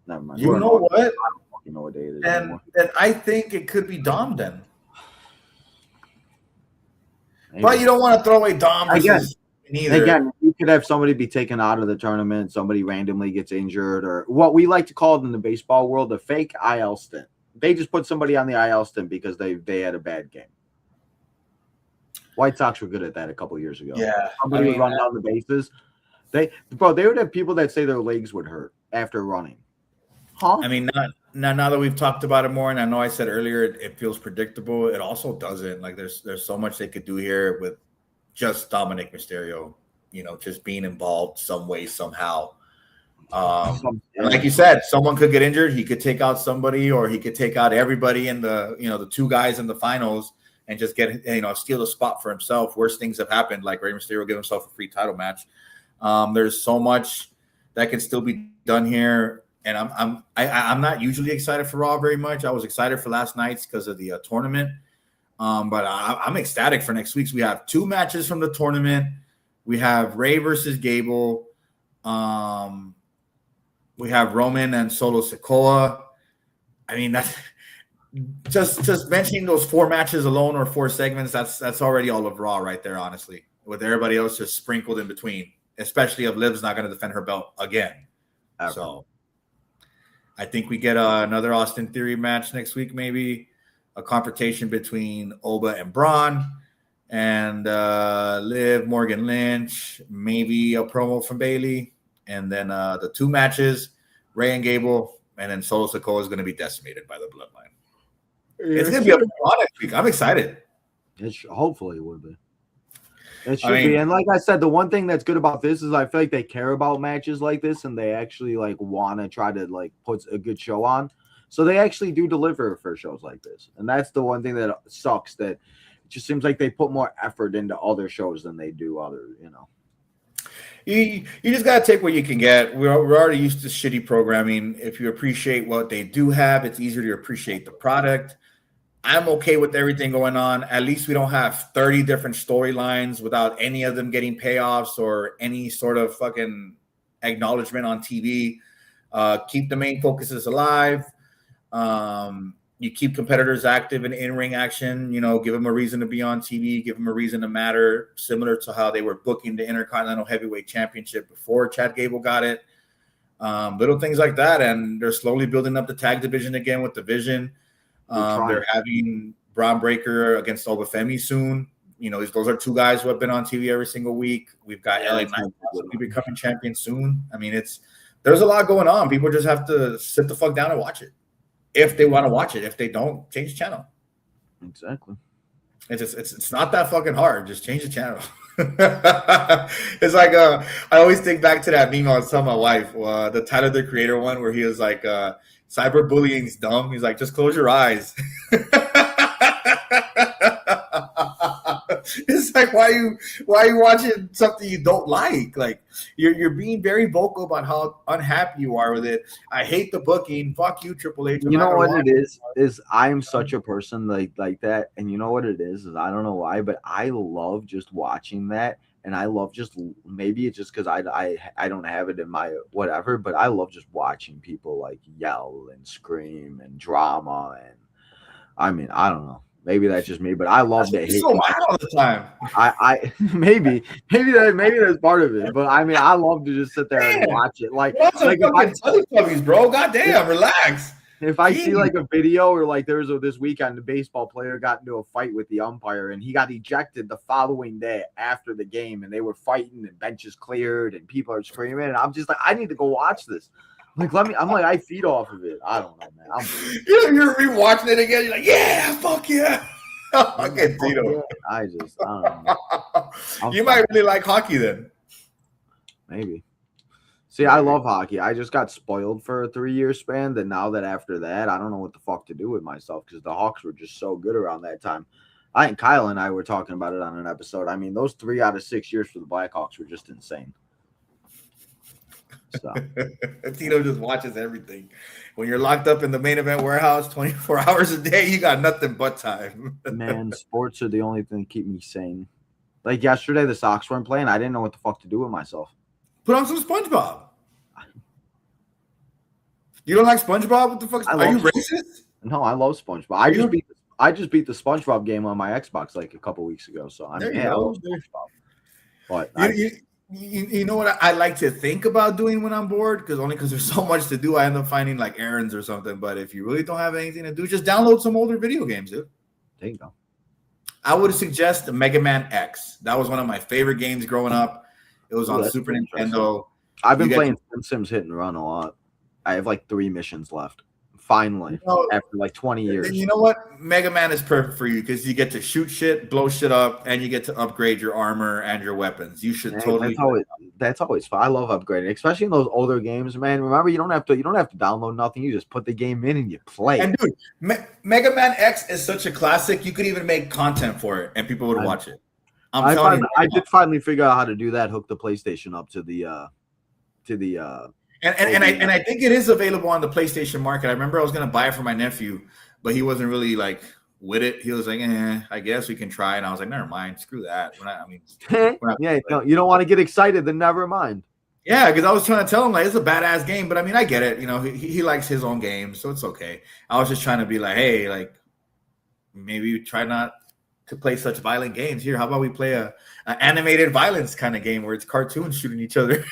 Never mind. You know what? I don't fucking know what day it is anymore. And I think it could be Dom then. Maybe. But you don't want to throw away Dom versus neither. Again, you could have somebody be taken out of the tournament, somebody randomly gets injured, or what we like to call it in the baseball world, a fake IL stint. They just put somebody on the IL stint because they had a bad game. White Sox were good at that a couple years ago. Yeah. Somebody would run down the bases. They would have people that say their legs would hurt after running. Huh? I mean, now that we've talked about it more, and I know I said earlier it feels predictable, it also doesn't. Like there's so much they could do here with just Dominic Mysterio, just being involved some way, somehow. Like you said, someone could get injured. He could take out somebody, or he could take out everybody in the two guys in the finals and just get steal a spot for himself. Worse things have happened, like Rey Mysterio give himself a free title match. There's so much that can still be done here, and I'm not usually excited for Raw very much. I was excited for last night's because of the tournament. But I'm ecstatic for next week's. We have 2 matches from the tournament. We have Ray versus Gable. We have Roman and Solo Sikoa. I mean, that's just mentioning those 4 matches alone or 4 segments. That's already all of Raw right there, honestly. With everybody else just sprinkled in between, especially if Liv's not going to defend her belt again. Ever. So I think we get another Austin Theory match next week, maybe a confrontation between Oba and Braun, and Liv, Morgan Lynch, maybe a promo from Bailey, and then the 2 matches, Ray and Gable, and then Solo Sikoa is going to be decimated by the Bloodline. It's going to be a fun next week. I'm excited. Hopefully it will be. It should be. And like I said, the one thing that's good about this is I feel like they care about matches like this, and they actually like want to try to like put a good show on. So they actually do deliver for shows like this. And that's the one thing that sucks, that it just seems like they put more effort into other shows than they do other, You just got to take what you can get. We're already used to shitty programming. If you appreciate what they do have, it's easier to appreciate the product. I'm okay with everything going on. At least we don't have 30 different storylines without any of them getting payoffs or any sort of fucking acknowledgement on TV. Keep the main focuses alive. You keep competitors active in ring action. Give them a reason to be on TV. Give them a reason to matter, similar to how they were booking the Intercontinental Heavyweight Championship before Chad Gable got it. Little things like that, and they're slowly building up the tag division again with the Vision. They're having Braun Breaker against Obafemi soon. Those are 2 guys who have been on TV every single week. We've got LA Knight possibly becoming champion soon. I mean, there's a lot going on. People just have to sit the fuck down and watch it if they want to watch it. If they don't, change channel. Exactly. It's not that fucking hard. Just change the channel. It's like I always think back to that meme I was telling my wife, the Tyler the Creator one, where he was like, cyberbullying's dumb. He's like, just close your eyes. It's like, why are you watching something you don't like? Like, you're being very vocal about how unhappy you are with it. I hate the booking. Fuck you, Triple H. You know what it is I'm such a person like that, and you know what it is I don't know why, but I love just watching that, and I love just, maybe it's just because I don't have it in my whatever, but I love just watching people like yell and scream and drama, and I mean, I don't know. Maybe that's just me, but I love that. You're so mad all the time. I maybe that's part of it, but I mean, I love to just sit there and watch it. Like Teletubbies, bro. Goddamn, relax. If I see like a video, or like there was this weekend, the baseball player got into a fight with the umpire, and he got ejected the following day after the game, and they were fighting, and benches cleared, and people are screaming, and I'm just like, I need to go watch this. Like, I feed off of it. I don't know, man. You're rewatching it again. You're like, yeah, fuck yeah. I get Tito. I don't know. You might really like hockey then. Maybe. See, I love hockey. I just got spoiled for a 3-year span. That now that after that, I don't know what the fuck to do with myself, because the Hawks were just so good around that time. I think Kyle and I were talking about it on an episode. I mean, those 3 out of 6 years for the Blackhawks were just insane. So. Tito just watches everything. When you're locked up in the main event warehouse 24 hours a day, you got nothing but time. Man, sports are the only thing that keep me sane. Like yesterday, the Sox weren't playing. I didn't know what the fuck to do with myself. Put on some SpongeBob. You don't like SpongeBob? What the fuck? Are you racist? No, I love SpongeBob. I just beat the SpongeBob game on my Xbox like a couple weeks ago. So I love SpongeBob. But you know what I like to think about doing when I'm bored? Because there's so much to do, I end up finding like errands or something. But if you really don't have anything to do, just download some older video games, dude. There you go. I would suggest Mega Man X. That was one of my favorite games growing up. It was on Super Nintendo. I've been playing Sims Hit and Run a lot. I have like 3 missions left. Finally, after like 20 years. You know what? Mega Man is perfect for you because you get to shoot shit, blow shit up, and you get to upgrade your armor and your weapons. You should totally. That's always fun. I love upgrading, especially in those older games, man. Remember, you don't have to download nothing. You just put the game in and you play. And dude, Mega Man X is such a classic. You could even make content for it, and people would watch it. I did finally figure out how to do that. Hook the PlayStation up to the And I think it is available on the PlayStation Market. I remember I was going to buy it for my nephew, but he wasn't really like with it. He was like, I guess we can try. And I was like, never mind. Screw that. We're not Yeah, you don't want to get excited, then never mind. Yeah, because I was trying to tell him like it's a badass game, but I mean I get it. He likes his own game, so it's okay. I was just trying to be like, hey, like maybe try not to play such violent games. Here, how about we play a animated violence kind of game where it's cartoons shooting each other?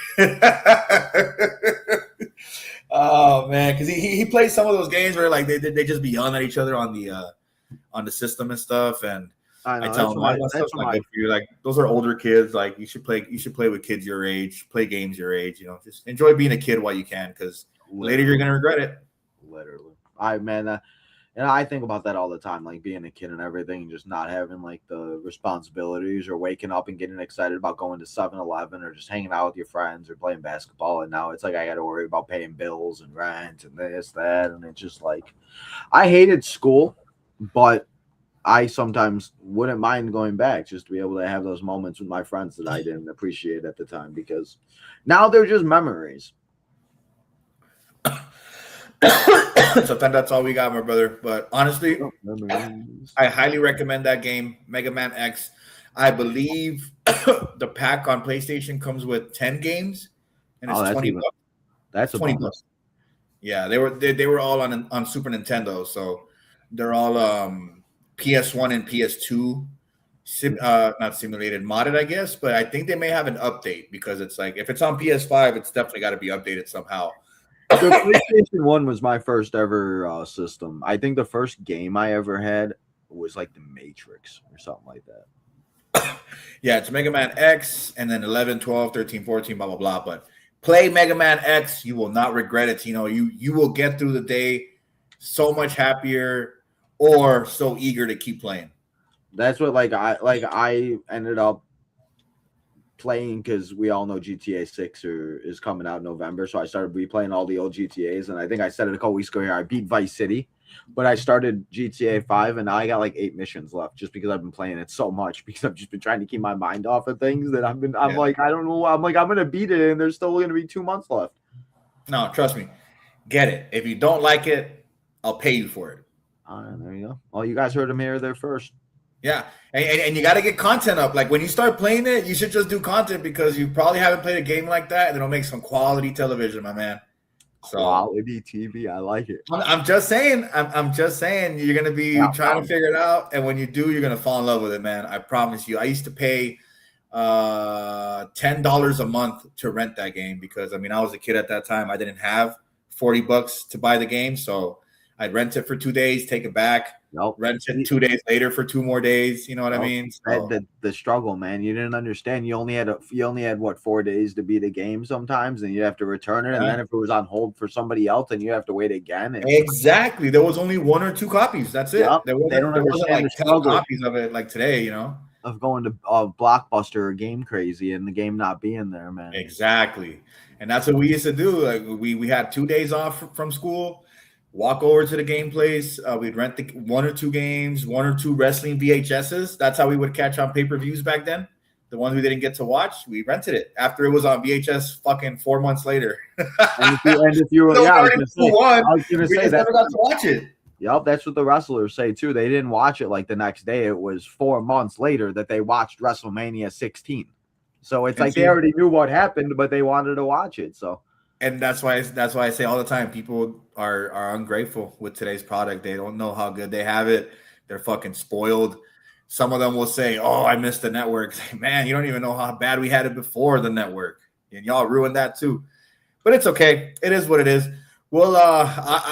Oh man, because he plays some of those games where like they just be yelling at each other on the system and stuff, and I tell them that's not good for you. Like those are older kids. Like you should play with kids your age, play games your age. Just enjoy being a kid while you can, because later you're gonna regret it. Literally, and I think about that all the time, like being a kid and everything, just not having like the responsibilities or waking up and getting excited about going to 7-Eleven or just hanging out with your friends or playing basketball. And now it's like I got to worry about paying bills and rent and this, that. And it's just like I hated school, but I sometimes wouldn't mind going back just to be able to have those moments with my friends that I didn't appreciate at the time, because now they're just memories. So that's all we got, my brother. But honestly, I highly recommend that game, Mega Man X. I believe the pack on PlayStation comes with 10 games, and it's $20. That's $20. Yeah, they were all on Super Nintendo, so they're all PS1 and PS2 not simulated, modded, I guess. But I think they may have an update, because it's like if it's on PS5, it's definitely got to be updated somehow. The PlayStation 1 was my first ever system. I think the first game I ever had was like The Matrix or something like that. Yeah, it's Mega Man X, and then 11, 12, 13, 14, blah, blah, blah. But play Mega Man X. You will not regret it. You will get through the day so much happier or so eager to keep playing. That's what I ended up playing, because we all know GTA 6 is coming out in November. So I started replaying all the old GTAs, and I think I said it a couple weeks ago here. I beat Vice City, but I started GTA 5, and now I got like 8 missions left, just because I've been playing it so much, because I've just been trying to keep my mind off of things that I'm like, I don't know. I'm like, I'm gonna beat it, and there's still gonna be 2 months left. No, trust me. Get it. If you don't like it, I'll pay you for it. There you go. Well, you guys heard him here there first. Yeah, and you got to get content up. Like when you start playing it, you should just do content, because you probably haven't played a game like that, and it'll make some quality television, my man. So, quality TV, I like it. I'm just saying. I'm just saying. You're gonna be trying to figure it out, and when you do, you're gonna fall in love with it, man. I promise you. I used to pay $10 a month to rent that game, because I was a kid at that time. I didn't have $40 to buy the game, so I'd rent it for 2 days, take it back. Rent it 2 days later for 2 more days. You know what I mean? So, the struggle, man. You didn't understand. You only had what, 4 days to beat a game sometimes, and you have to return it. And then if it was on hold for somebody else, then you have to wait again. Exactly. There was only 1 or 2 copies. That's it. Yep. There wasn't like 10 copies of it like today. Of going to Blockbuster or Game Crazy and the game not being there, man. Exactly. And that's what we used to do. Like we had 2 days off from school. Walk over to the game place. We'd rent 1 or 2 games, 1 or 2 wrestling VHSs. That's how we would catch on pay-per-views back then. The ones we didn't get to watch, we rented it after it was on VHS fucking 4 months later. And if you were, I was gonna say that, never got to watch it. Yep, that's what the wrestlers say too. They didn't watch it like the next day. It was 4 months later that they watched WrestleMania 16. So it's like they already knew what happened, but they wanted to watch it. So. And that's why I say all the time, people are ungrateful with today's product. They don't know how good they have it. They're fucking spoiled. Some of them will say, "Oh, I missed the network." Man, you don't even know how bad we had it before the network, and y'all ruined that too. But it's okay. It is what it is. Well,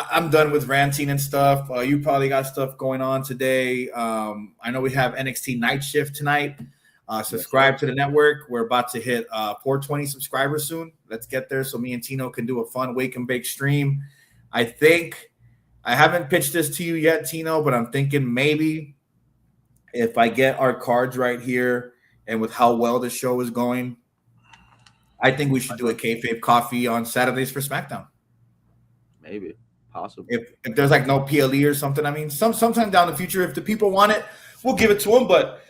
I'm done with ranting and stuff. You probably got stuff going on today. I know we have NXT Night Shift tonight. Subscribe to the network. We're about to hit 420 subscribers soon. Let's get there so me and Tino can do a fun wake and bake stream. I think I haven't pitched this to you yet, Tino, but I'm thinking maybe if I get our cards right here and with how well the show is going, I think we should do a Kayfabe coffee on Saturdays for SmackDown. Maybe. Possible. If there's like no PLE or something, sometime down the future, if the people want it, we'll give it to them. But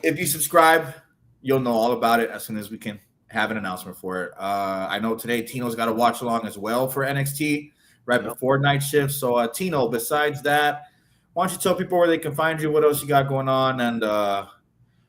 if you subscribe, you'll know all about it as soon as we can have an announcement for it. I know today Tino's got to watch along as well for NXT right before night shift. So, Tino, besides that, why don't you tell people where they can find you, what else you got going on, and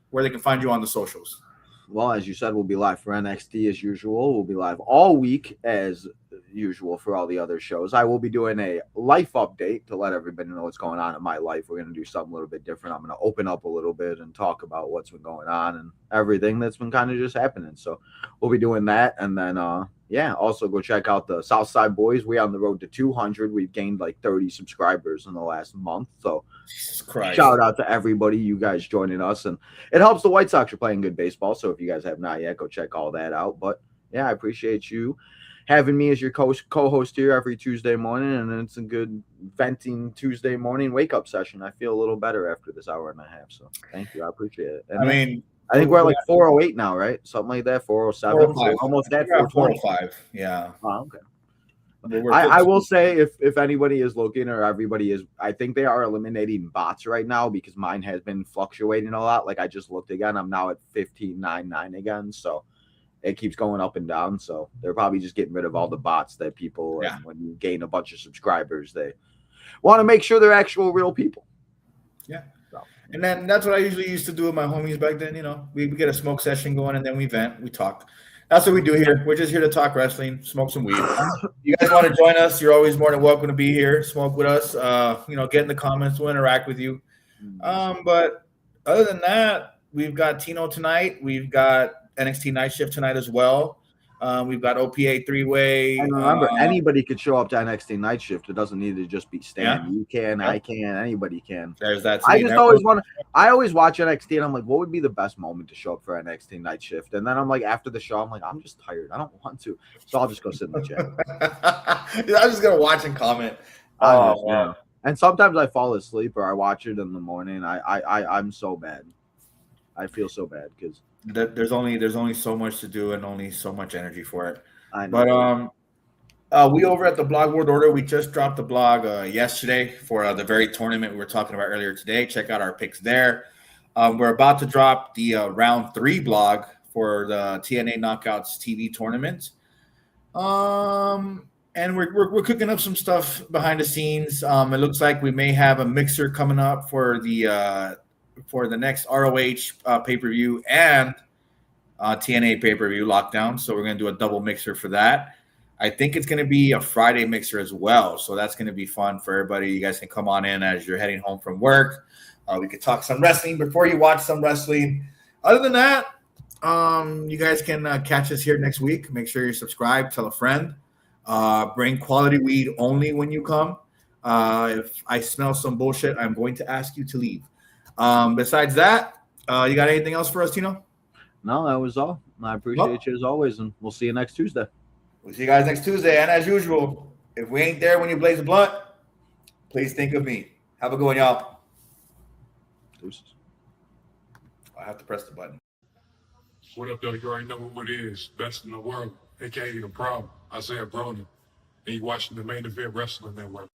where they can find you on the socials? Well, as you said, we'll be live for NXT as usual. We'll be live all week as usual for all the other shows. I will be doing a life update to let everybody know what's going on in my life. We're going to do something a little bit different. I'm going to open up a little bit and talk about what's been going on and everything that's been kind of just happening. So we'll be doing that. And then, also go check out the Southside Boys. We're on the road to 200. We've gained like 30 subscribers in the last month. So Jesus Christ. shout out to everybody, you guys joining us. And it helps the White Sox are playing good baseball. So if you guys have not yet, go check all that out. But yeah, I appreciate you having me as your co-host here every Tuesday morning. And it's a good venting Tuesday morning wake-up session. I feel a little better after this hour and a half. So thank you. I appreciate it. And I think we're at like 408 now, right? Something like that, 407. So almost at 405. Yeah. Oh, okay. I will say if anybody is looking or everybody is, I think they are eliminating bots right now because mine has been fluctuating a lot. Like I just looked again. I'm now at 1599 again. So it keeps going up and down. So they're probably just getting rid of all the bots that people, when you gain a bunch of subscribers, they want to make sure they're actual real people. Yeah. And then that's what I usually used to do with my homies back then. You know, we get a smoke session going and then we vent, we talk. That's what we do here. We're just here to talk wrestling, smoke some weed. You guys want to join us? You're always more than welcome to be here. Smoke with us. Get in the comments. We'll interact with you. But other than that, we've got Tino tonight. We've got NXT Night Shift tonight as well. We've got OPA 3-way. And remember, anybody could show up to NXT Night Shift. It doesn't need to just be Stan. Yeah. You can, I can, anybody can. There's that. I always watch NXT and I'm like, what would be the best moment to show up for NXT Night Shift? And then I'm like, after the show, I'm like, I'm just tired. I don't want to. So I'll just go sit in the chair. I'm just going to watch and comment. Yeah. And sometimes I fall asleep or I watch it in the morning. I'm so bad. I feel so bad because there's only so much to do and only so much energy for it. I know. But we over at the Blog World Order, we just dropped the blog yesterday for the very tournament we were talking about earlier today. Check out our picks there. We're about to drop the round 3 blog for the TNA Knockouts TV tournament. And we're cooking up some stuff behind the scenes. It looks like we may have a mixer coming up for the next ROH pay-per-view and TNA pay-per-view lockdown. So we're going to do a double mixer for that. I think it's going to be a Friday mixer as well. So that's going to be fun for everybody. You guys can come on in as you're heading home from work. We could talk some wrestling before you watch some wrestling. Other than that, you guys can catch us here next week. Make sure you're subscribed. Tell a friend. Bring quality weed only when you come. If I smell some bullshit, I'm going to ask you to leave. Besides that, you got anything else for us, Tino? No, that was all. I appreciate you as always, and we'll see you next Tuesday. We'll see you guys next Tuesday. And as usual, if we ain't there when you blaze a blunt, please think of me. Have a good one, y'all. Deuces. I have to press the button. What up, though? You already know what it is. Best in the world, aka The Problem. Isaiah Broner. And you watching the Main Event Wrestling Network.